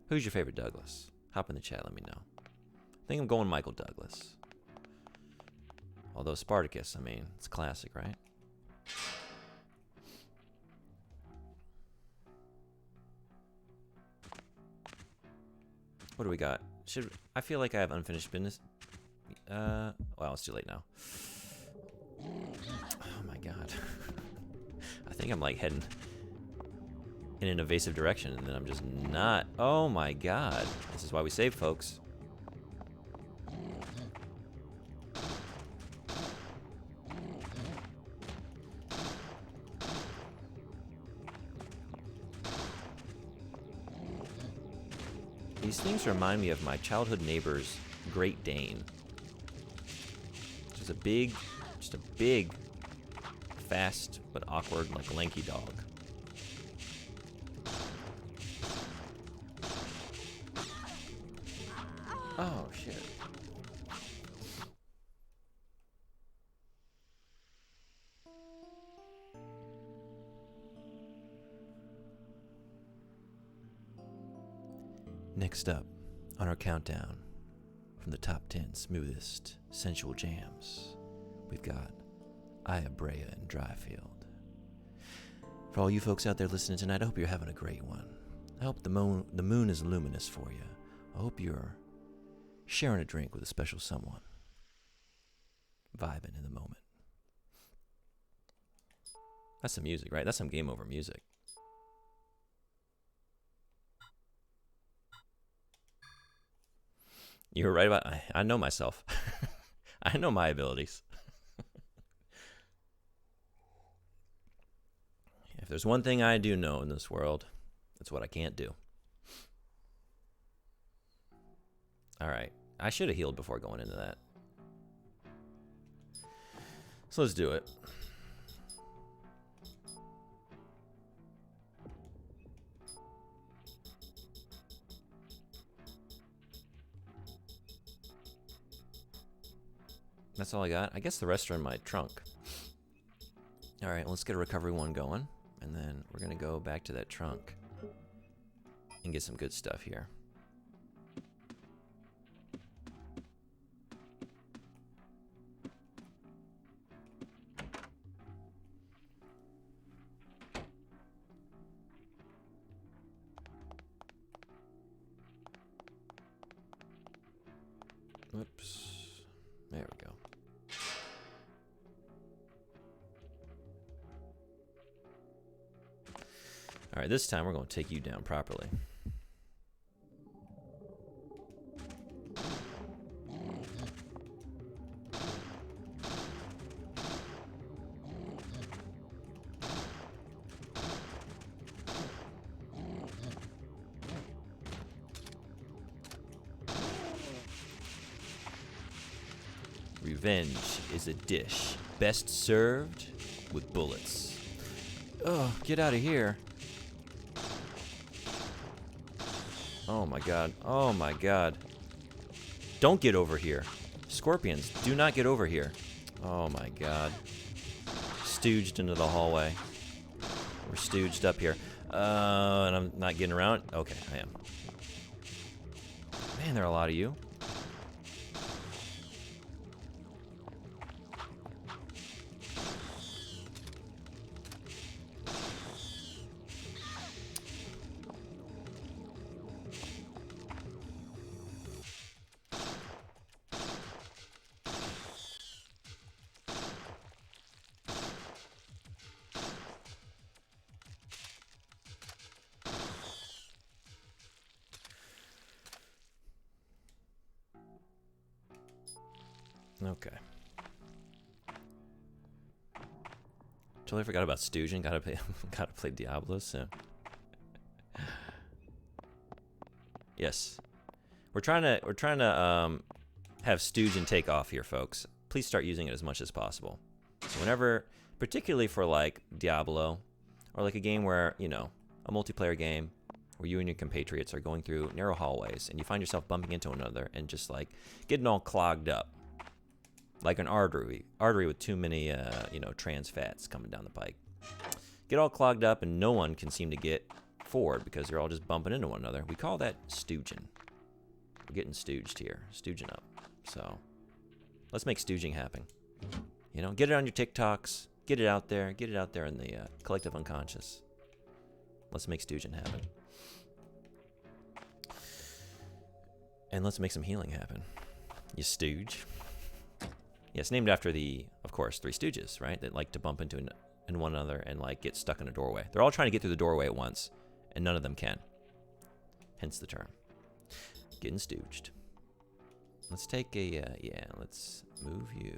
Speaker 1: Who's your favorite Douglas? Hop in the chat, let me know. I think I'm going Michael Douglas. Although Spartacus, I mean, it's classic, right? What do we got? I feel like I have unfinished business. Well, it's too late now. Oh my god. I think I'm like heading in an evasive direction, and then I'm just not. Oh my god. This is why we save, folks. These things remind me of my childhood neighbor's Great Dane. Just a big, fast but awkward, like lanky dog. Oh shit. Next up on our countdown from the top 10 smoothest sensual jams, we've got Aya Brea and Dryfield. For all you folks out there listening tonight, I hope you're having a great one. I hope the moon is luminous for you. I hope you're sharing a drink with a special someone, vibing in the moment. That's some music, right? That's some game over music. You were right about. I know myself. I know my abilities. If there's one thing I do know in this world, it's what I can't do. All right. I should have healed before going into that. So let's do it. That's all I got. I guess the rest are in my trunk. All right, let's get a recovery one going. And then we're going to go back to that trunk and get some good stuff here. Whoops. There we go. All right, this time we're going to take you down properly. Revenge is a dish best served with bullets. Oh, get out of here. Oh my god. Oh my god. Don't get over here. Scorpions, do not get over here. Oh my god. Stooged into the hallway. We're stooged up here. And I'm not getting around. Okay, I am. Man, there are a lot of you. Okay. Totally forgot about Stoogin. Gotta play Diablo soon. Yes. We're trying to have Stoogin take off here, folks. Please start using it as much as possible. So whenever, particularly for like Diablo, or like a game where, you know, a multiplayer game where you and your compatriots are going through narrow hallways and you find yourself bumping into another and just like getting all clogged up. Like an artery with too many, you know, trans fats coming down the pike. Get all clogged up and no one can seem to get forward because they're all just bumping into one another. We call that stooging. We're getting stooged here. Stooging up. So let's make stooging happen. You know, get it on your TikToks. Get it out there. Get it out there in the collective unconscious. Let's make stooging happen. And let's make some healing happen. You stooge. Yeah, it's named after the, of course, Three Stooges, right? That like to bump into one another and like get stuck in a doorway. They're all trying to get through the doorway at once, and none of them can. Hence the term. Getting stooged. Let's take a, yeah, let's move you.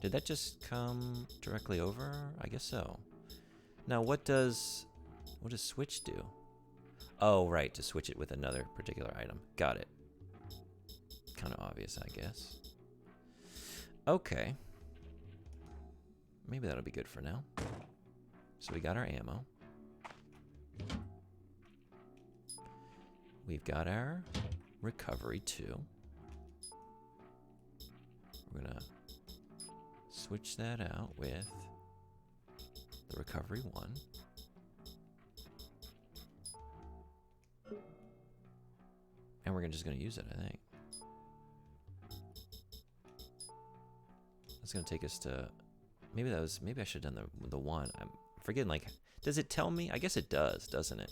Speaker 1: Did that just come directly over? I guess so. Now, what does switch do? Oh, right, to switch it with another particular item. Got it. Kind of obvious, I guess. Okay. Maybe that'll be good for now. So we got our ammo. We've got our recovery too. We're gonna switch that out with the recovery 1. And we're just gonna use it, I think. That's gonna take us to, maybe I should have done the 1. I'm forgetting, like, does it tell me? I guess it does, doesn't it?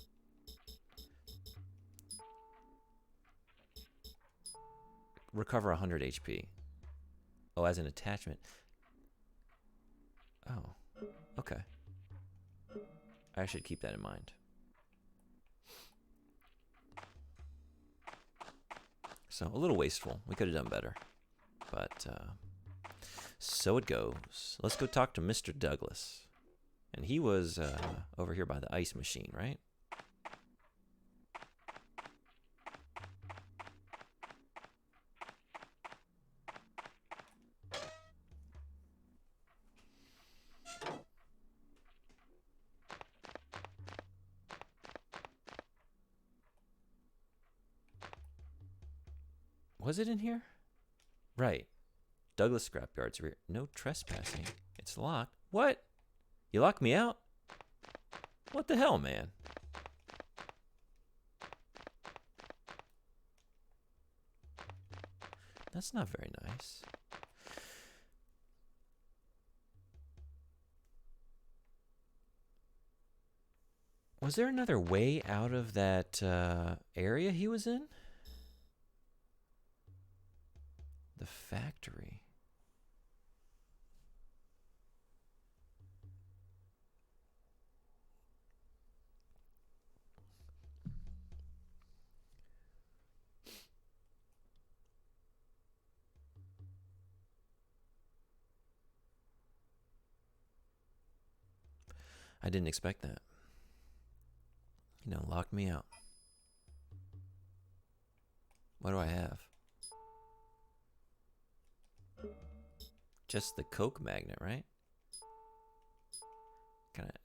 Speaker 1: Recover 100 HP. Oh, as an attachment. Oh, okay. I should keep that in mind. So, a little wasteful. We could have done better. But, so it goes. Let's go talk to Mr. Douglas. And he was over here by the ice machine, right? Was it in here? Right. Douglas Scrapyard's rear. No trespassing. It's locked. What? You locked me out? What the hell, man? That's not very nice. Was there another way out of that area he was in? The factory. I didn't expect that. You know, locked me out. What do I have? Just the Coke magnet, right?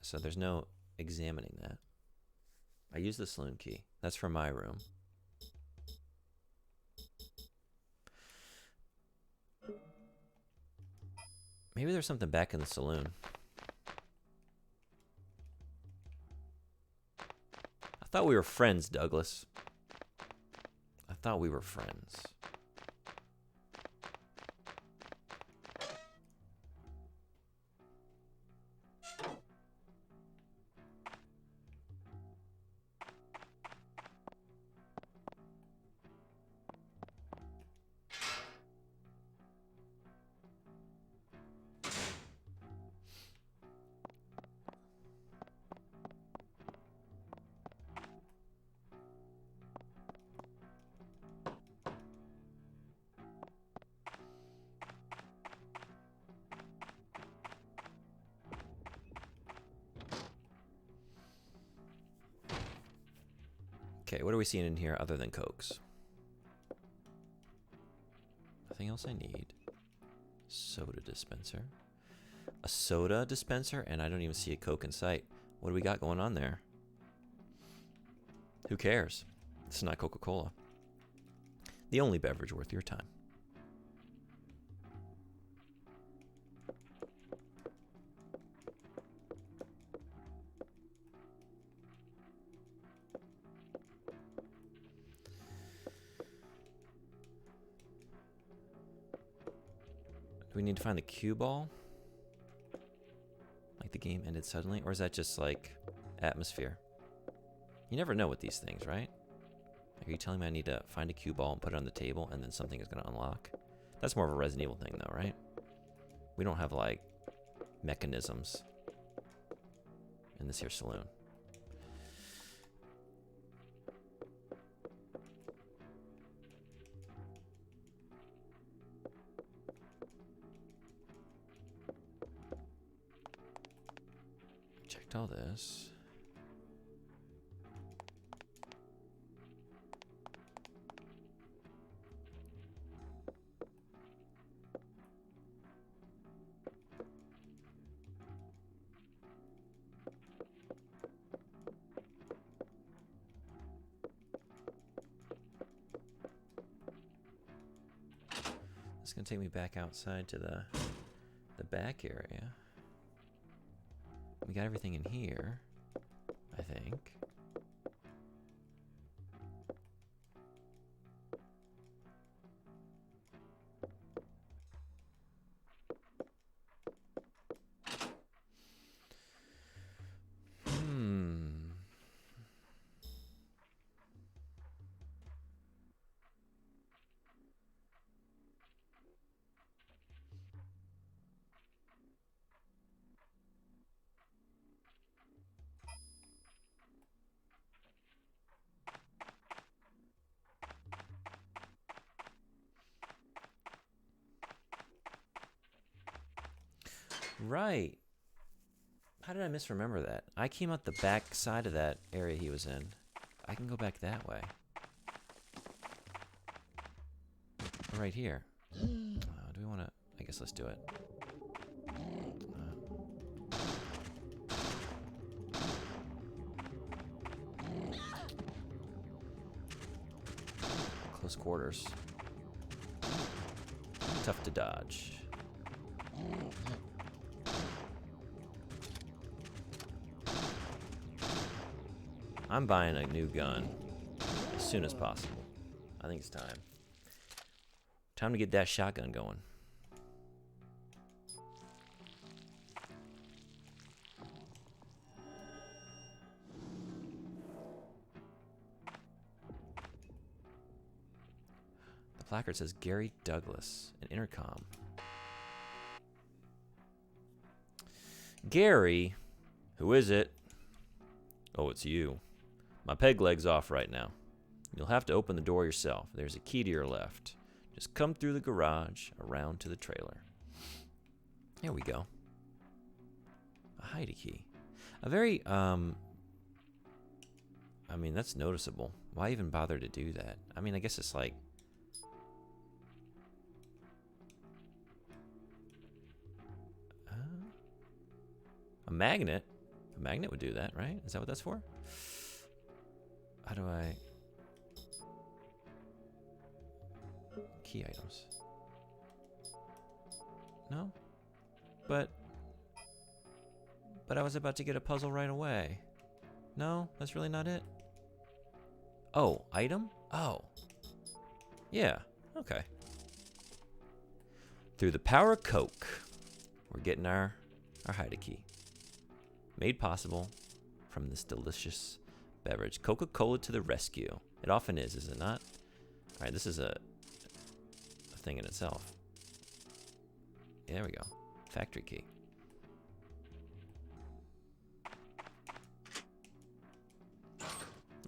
Speaker 1: So there's no examining that. I use the saloon key. That's for my room. Maybe there's something back in the saloon. I thought we were friends, Douglas. I thought we were friends. Okay, what are we seeing in here other than Cokes? Nothing else I need. Soda dispenser. A soda dispenser? And I don't even see a Coke in sight. What do we got going on there? Who cares? It's not Coca-Cola. The only beverage worth your time. Do we need to find the cue ball? Like the game ended suddenly? Or is that just like atmosphere? You never know with these things, right? Are you telling me I need to find a cue ball and put it on the table and then something is going to unlock? That's more of a Resident Evil thing though, right? We don't have like mechanisms in this here saloon. Checked all this. It's gonna take me back outside to the back area. We got everything in here, I think. Right. How did I misremember that? I came out the back side of that area he was in. I can go back that way. Right here. Do we want to... I guess let's do it. Close quarters. Tough to dodge. I'm buying a new gun as soon as possible. I think it's time. Time to get that shotgun going. The placard says Gary Douglas, an intercom. Gary? Who is it? Oh, it's you. My peg leg's off right now. You'll have to open the door yourself. There's a key to your left. Just come through the garage, around to the trailer. There we go. A hidey key. A very, I mean, that's noticeable. Why even bother to do that? I mean, I guess it's like... a magnet? A magnet would do that, right? Is that what that's for? How do I... Key items. No? But I was about to get a puzzle right away. No? That's really not it? Oh, item? Oh. Yeah, okay. Through the power of Coke, we're getting our hide key. Made possible from this delicious beverage. Coca-Cola to the rescue. It often is it not? All right, this is a thing in itself. Yeah, there we go. Factory key.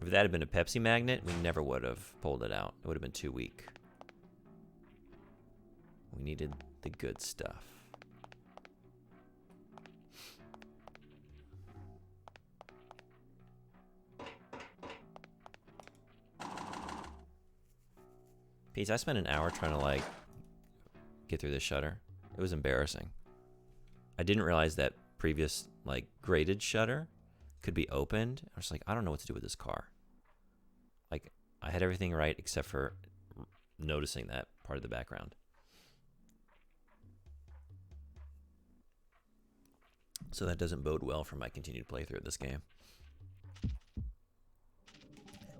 Speaker 1: If that had been a Pepsi magnet, we never would have pulled it out. It would have been too weak. We needed the good stuff. Peace, I spent an hour trying to, like, get through this shutter. It was embarrassing. I didn't realize that previous, like, graded shutter could be opened. I was like, I don't know what to do with this car. Like, I had everything right except for noticing that part of the background. So that doesn't bode well for my continued playthrough of this game.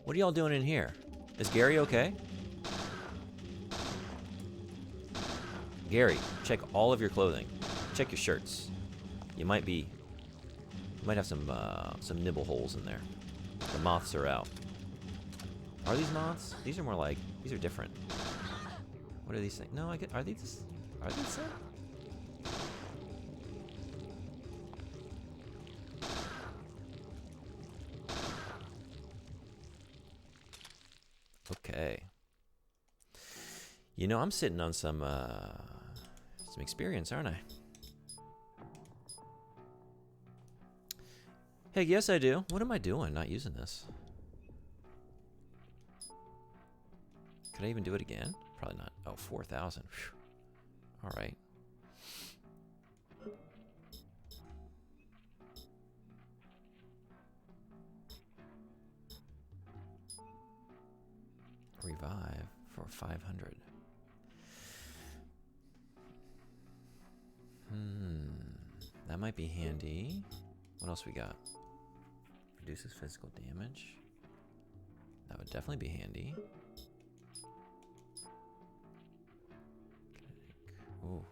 Speaker 1: What are y'all doing in here? Is Gary okay? Gary, check all of your clothing. Check your shirts. You might have some nibble holes in there. The moths are out. Are these moths? These are more like, these are different. What are these things? No, are these it? Okay. You know, I'm sitting on some experience, aren't I? Hey, yes I do. What am I doing not using this? Could I even do it again? Probably not. Oh, 4,000. All right. Revive for 500. That might be handy. What else we got? Reduces physical damage. That would definitely be handy. Ooh.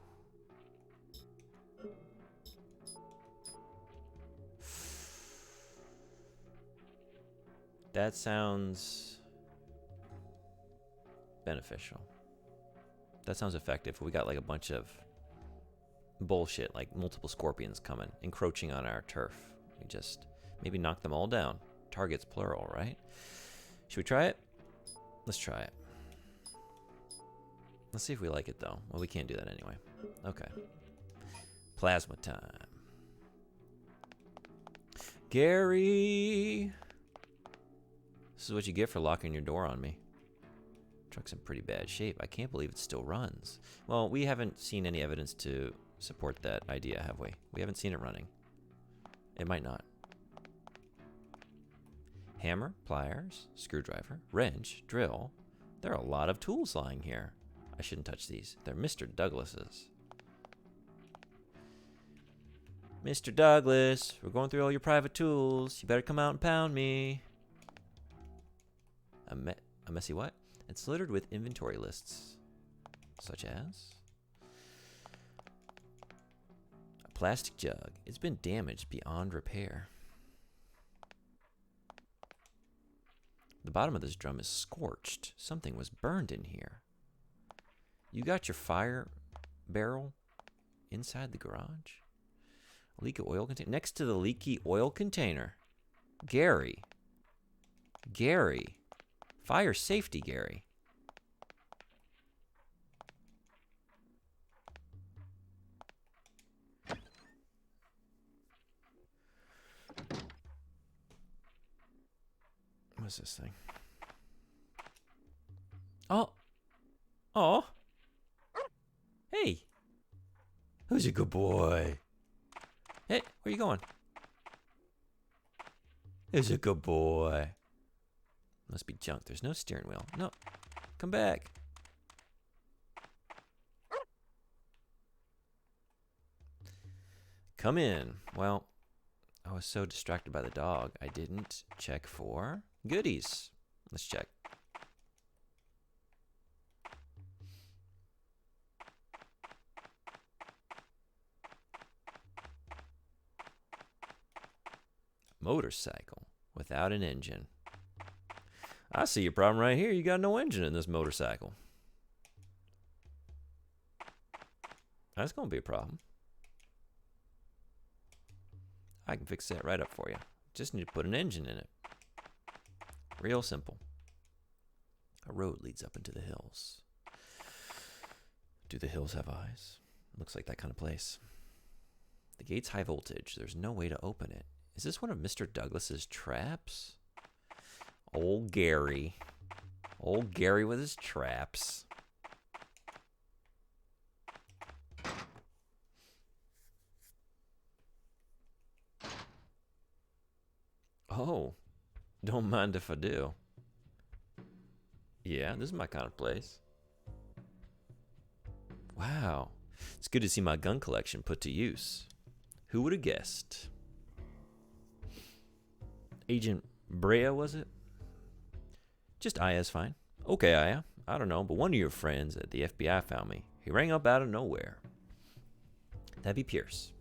Speaker 1: That sounds beneficial. That sounds effective. We got like a bunch of bullshit, like multiple scorpions coming, encroaching on our turf. We just maybe knock them all down. Targets plural, right? Should we try it? Let's try it. Let's see if we like it though. Well, we can't do that anyway. Okay. Plasma time. Gary! This is what you get for locking your door on me. Truck's in pretty bad shape. I can't believe it still runs. Well, we haven't seen any evidence to support that idea, have we? We haven't seen it running. It might not. Hammer, pliers, screwdriver, wrench, drill. There are a lot of tools lying here. I shouldn't touch these. They're Mr. Douglas's. Mr. Douglas, we're going through all your private tools. You better come out and pound me. A messy what? It's littered with inventory lists, such as a plastic jug. It's been damaged beyond repair. The bottom of this drum is scorched. Something was burned in here. You got your fire barrel inside the garage? A leaky oil container? Next to the leaky oil container. Gary. Fire safety, Gary. What's this thing? Oh. Hey. Who's a good boy? Hey, where you going? Who's a good boy? Must be junk. There's no steering wheel. No. Come back. Come in. Well, I was so distracted by the dog, I didn't check for goodies. Let's check. Motorcycle without an engine. I see your problem right here. You got no engine in this motorcycle. That's going to be a problem. I can fix that right up for you. Just need to put an engine in it. Real simple. A road leads up into the hills. Do the hills have eyes? Looks like that kind of place. The gate's high voltage. There's no way to open it. Is this one of Mr. Douglas's traps? Old Gary. Old Gary with his traps. Oh, don't mind if I do. Yeah, this is my kind of place. Wow. It's good to see my gun collection put to use. Who would have guessed? Agent Brea, was it? Just Aya's fine. Okay, Aya. I don't know, but one of your friends at the FBI found me. He rang up out of nowhere. That'd be Pierce.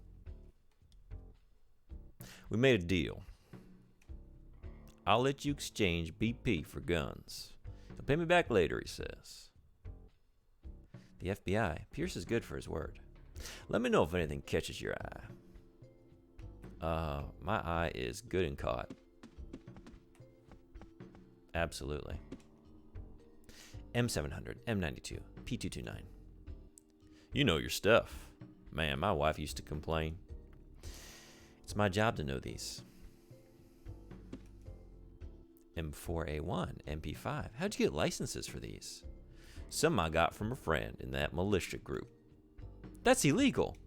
Speaker 1: We made a deal. I'll let you exchange BP for guns. He'll pay me back later, he says. The FBI. Pierce is good for his word. Let me know if anything catches your eye. My eye is good and caught. Absolutely. M700, M92, P229. You know your stuff. Man, my wife used to complain. It's my job to know these. M4A1, MP5. How'd you get licenses for these? Some I got from a friend in that militia group. That's illegal.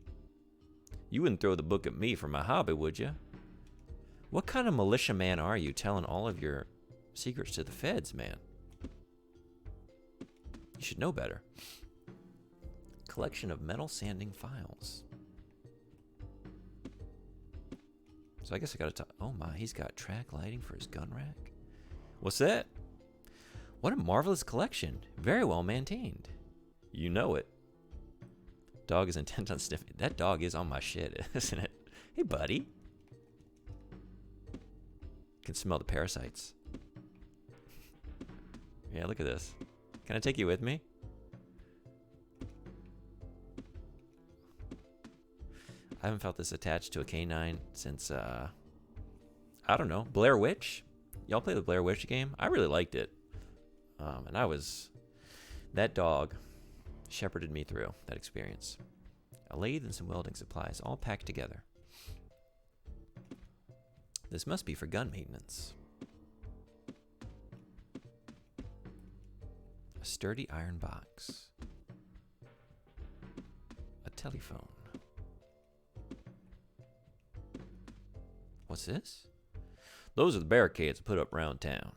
Speaker 1: You wouldn't throw the book at me for my hobby, would you? What kind of militia man are you telling all of your secrets to the feds, man? You should know better. Collection of metal sanding files. So I guess I gotta talk. Oh my, he's got track lighting for his gun rack. What's that? What a marvelous collection. Very well maintained. You know it. Dog is intent on sniffing. That dog is on my shit, isn't it? Hey, buddy. Can smell the parasites. Yeah, look at this. Can I take you with me? I haven't felt this attached to a canine since, I don't know, Blair Witch? Y'all play the Blair Witch game? I really liked it. And that dog shepherded me through that experience. A lathe and some welding supplies, all packed together. This must be for gun maintenance. A sturdy iron box. A telephone. What's this? Those are the barricades put up around town.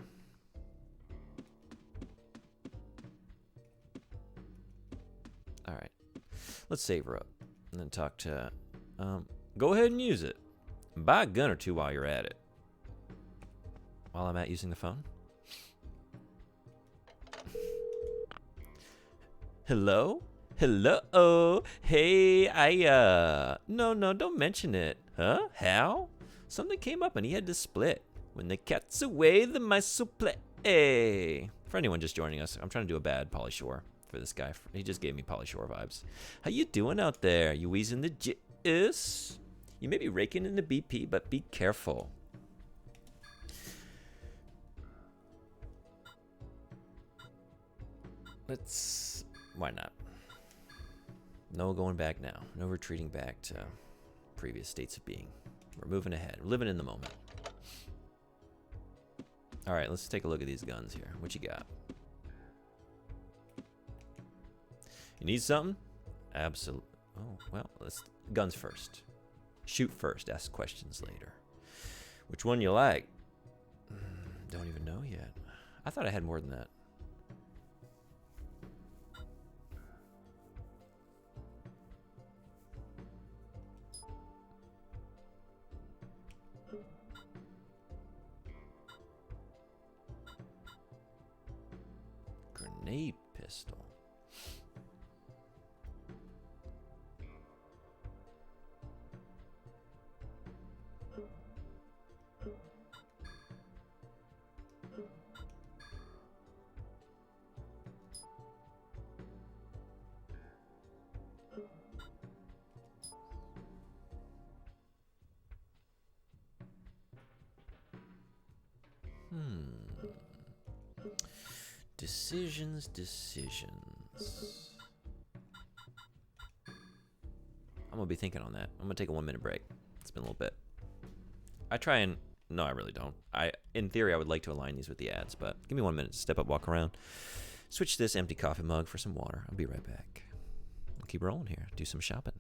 Speaker 1: All right. Let's save her up and then talk to... go ahead and use it. And buy a gun or two while you're at it. While I'm at using the phone? Hello? Hello? Hey, No, don't mention it. Huh? How? Something came up and he had to split. When the cat's away, the mice will play. For anyone just joining us, I'm trying to do a bad Pauly Shore for this guy. He just gave me Pauly Shore vibes. How you doing out there? You wheezing the jizz? You may be raking in the BP, but be careful. Why not? No going back now. No retreating back to previous states of being. We're moving ahead. We're living in the moment. All right, let's take a look at these guns here. What you got? You need something? Absolutely. Oh, well, let's guns first. Shoot first, ask questions later. Which one you like? Don't even know yet. I thought I had more than that. Grenade pistol. Decisions. I'm gonna be thinking on that. I'm gonna take a 1-minute break. It's been a little bit. No, I really don't. In theory, I would like to align these with the ads, but give me 1 minute to step up, walk around, switch this empty coffee mug for some water. I'll be right back. We'll keep rolling here. Do some shopping.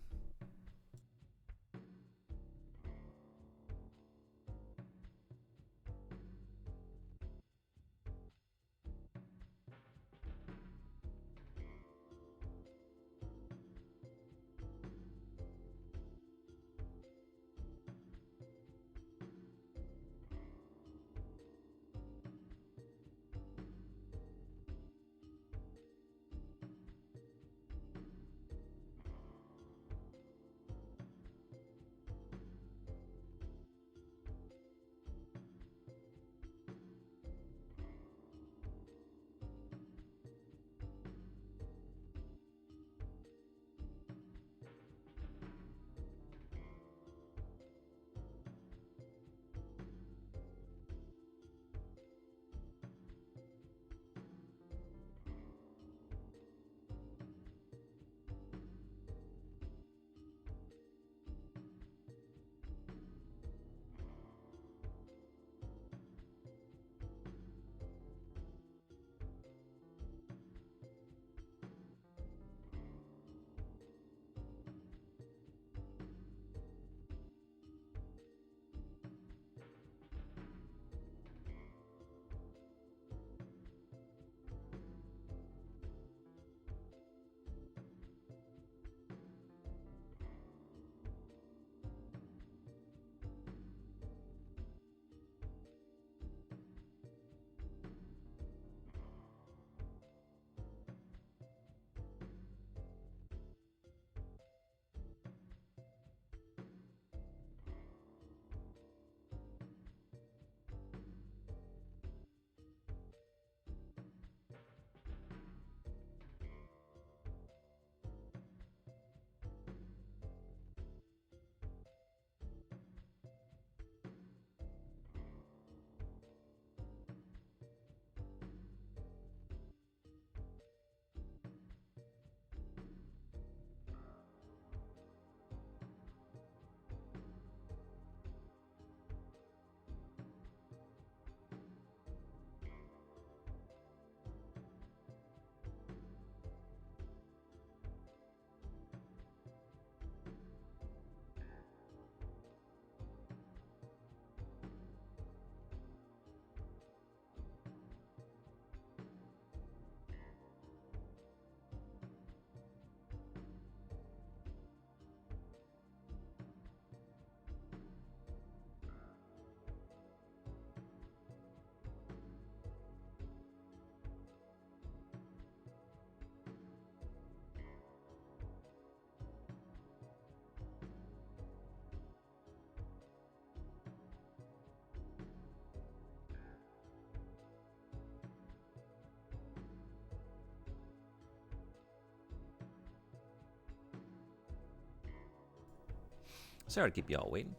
Speaker 1: Sorry to keep y'all waiting.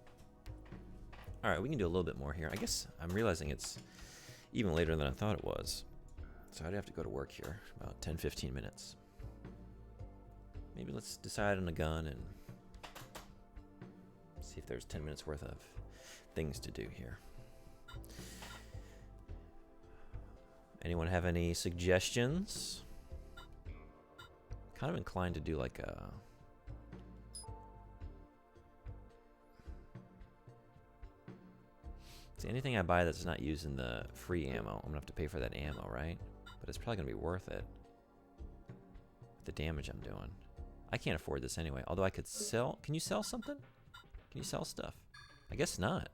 Speaker 1: Alright, we can do a little bit more here. I guess I'm realizing it's even later than I thought it was. So I'd have to go to work here. About 10-15 minutes. Maybe let's decide on a gun and see if there's 10 minutes worth of things to do here. Anyone have any suggestions? Kind of inclined to do like a... See, anything I buy that's not using the free ammo, I'm gonna have to pay for that ammo, right? But it's probably gonna be worth it with the damage I'm doing. I can't afford this anyway, although I could sell... Can you sell something? Can you sell stuff? I guess not.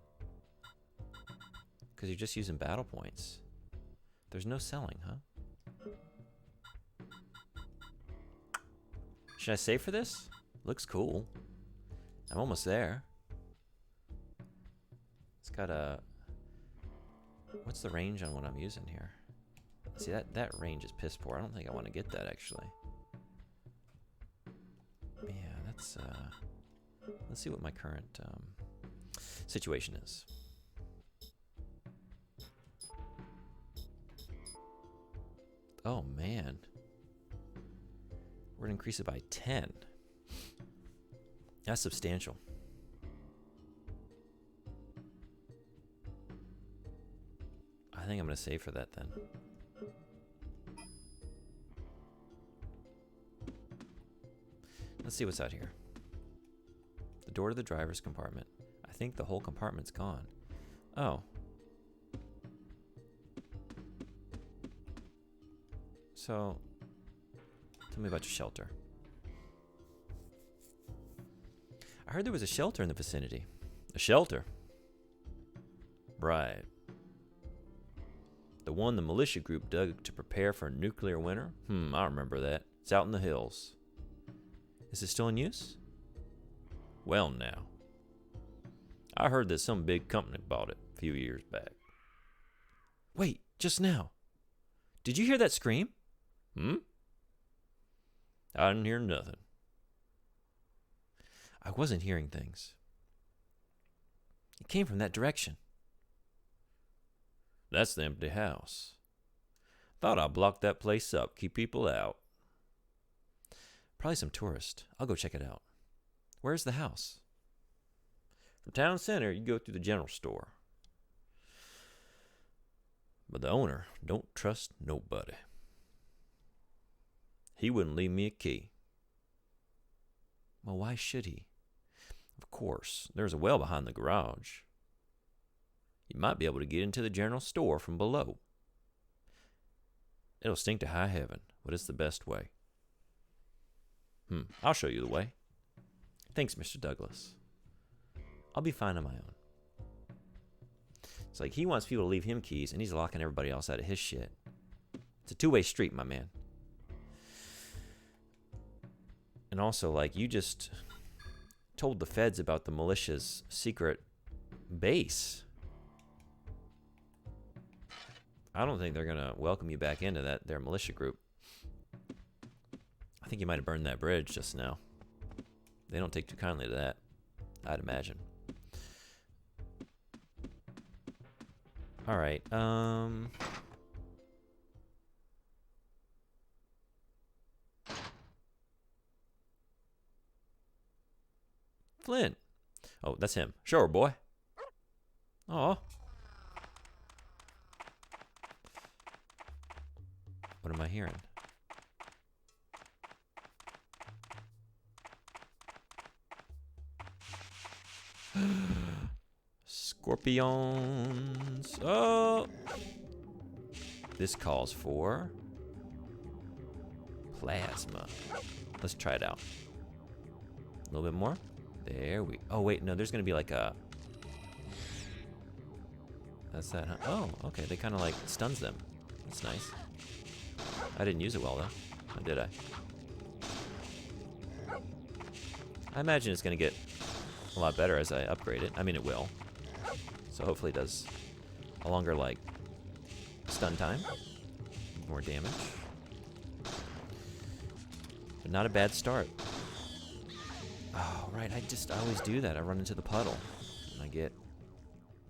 Speaker 1: Because you're just using battle points. There's no selling, huh? Should I save for this? Looks cool. I'm almost there. It's got a... What's the range on what I'm using here? See, that range is piss poor. I don't think I want to get that, actually. Yeah, that's... Let's see what my current situation is. Oh, man. We're going to increase it by 10. That's substantial. I think I'm going to save for that then. Let's see what's out here. The door to the driver's compartment. I think the whole compartment's gone. Oh. So, tell me about your shelter. I heard there was a shelter in the vicinity. A shelter? Right. The one the militia group dug to prepare for a nuclear winter? I remember that. It's out in the hills. Is it still in use? Well, now. I heard that some big company bought it a few years back. Wait, just now. Did you hear that scream? I didn't hear nothing. I wasn't hearing things. It came from that direction. That's the empty house. Thought I blocked that place up, keep people out. Probably some tourist. I'll go check it out. Where's the house? From town center, you go through the general store. But the owner don't trust nobody. He wouldn't leave me a key. Well, why should he? Of course, there's a well behind the garage. You might be able to get into the general store from below. It'll stink to high heaven, but it's the best way. I'll show you the way. Thanks, Mr. Douglas. I'll be fine on my own. It's like he wants people to leave him keys, and he's locking everybody else out of his shit. It's a two-way street, my man. And also, like, you just told the feds about the militia's secret base. I don't think they're going to welcome you back into their militia group. I think you might have burned that bridge just now. They don't take too kindly to that, I'd imagine. All right. Flint. Oh, that's him. Sure, boy. Aw. What am I hearing? Scorpions. Oh. This calls for plasma. Let's try it out. A little bit more. There we... Oh, wait. No, there's going to be like a... That's that, huh? Oh, okay. They kind of like stuns them. That's nice. I didn't use it well, though. Or did I? I imagine it's going to get a lot better as I upgrade it. I mean, it will. So hopefully it does a longer, like, stun time. More damage. But not a bad start. Oh, right. I always do that. I run into the puddle and I get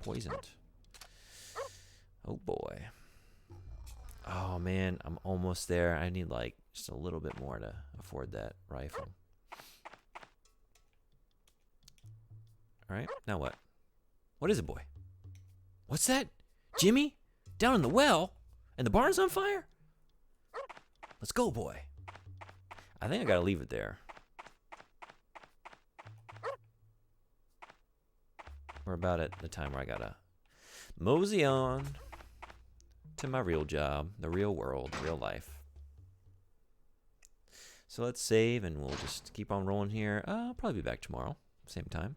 Speaker 1: poisoned. Oh, boy. Oh, man. I'm almost there. I need, like, just a little bit more to afford that rifle. All right. Now what? What is it, boy? What's that? Jimmy? Down in the well? And the barn's on fire? Let's go, boy. I think I gotta leave it there. We're about at the time where I gotta mosey on to my real job, the real world, real life. So let's save and we'll just keep on rolling here. I'll probably be back tomorrow, same time.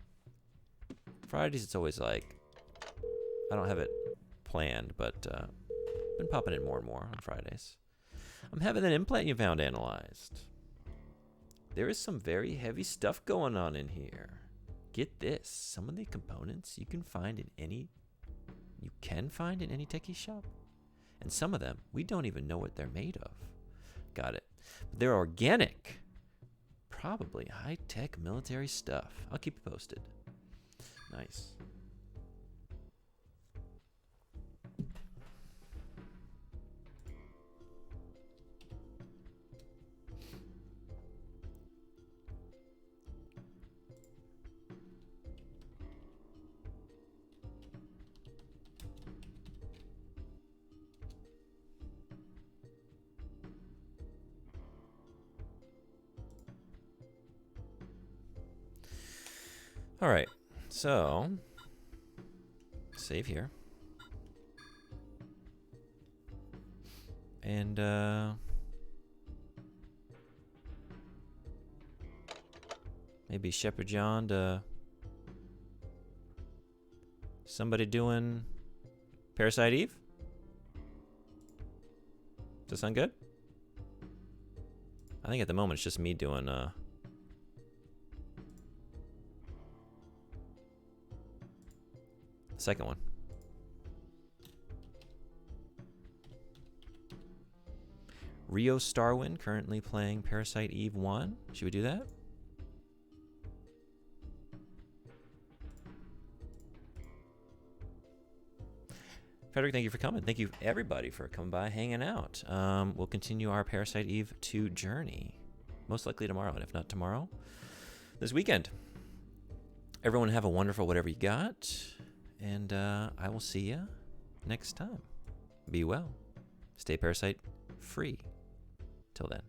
Speaker 1: Fridays, it's always like, I don't have it planned, but been popping in more and more on Fridays. I'm having an implant you found analyzed. There is some very heavy stuff going on in here. Get this, some of the components you can find in any techie shop. And some of them, we don't even know what they're made of. Got it. But they're organic. Probably high-tech military stuff. I'll keep you posted. Nice. All right, so save here. And maybe Shepherd John to somebody doing Parasite Eve? Does that sound good? I think at the moment it's just me doing the second one. Rio Starwind currently playing Parasite Eve 1. Should we do that? Frederick, thank you for coming. Thank you, everybody, for coming by, hanging out. We'll continue our Parasite Eve 2 journey. Most likely tomorrow, and if not tomorrow, this weekend. Everyone have a wonderful whatever you got, and I will see you next time. Be well. Stay Parasite free. Till then.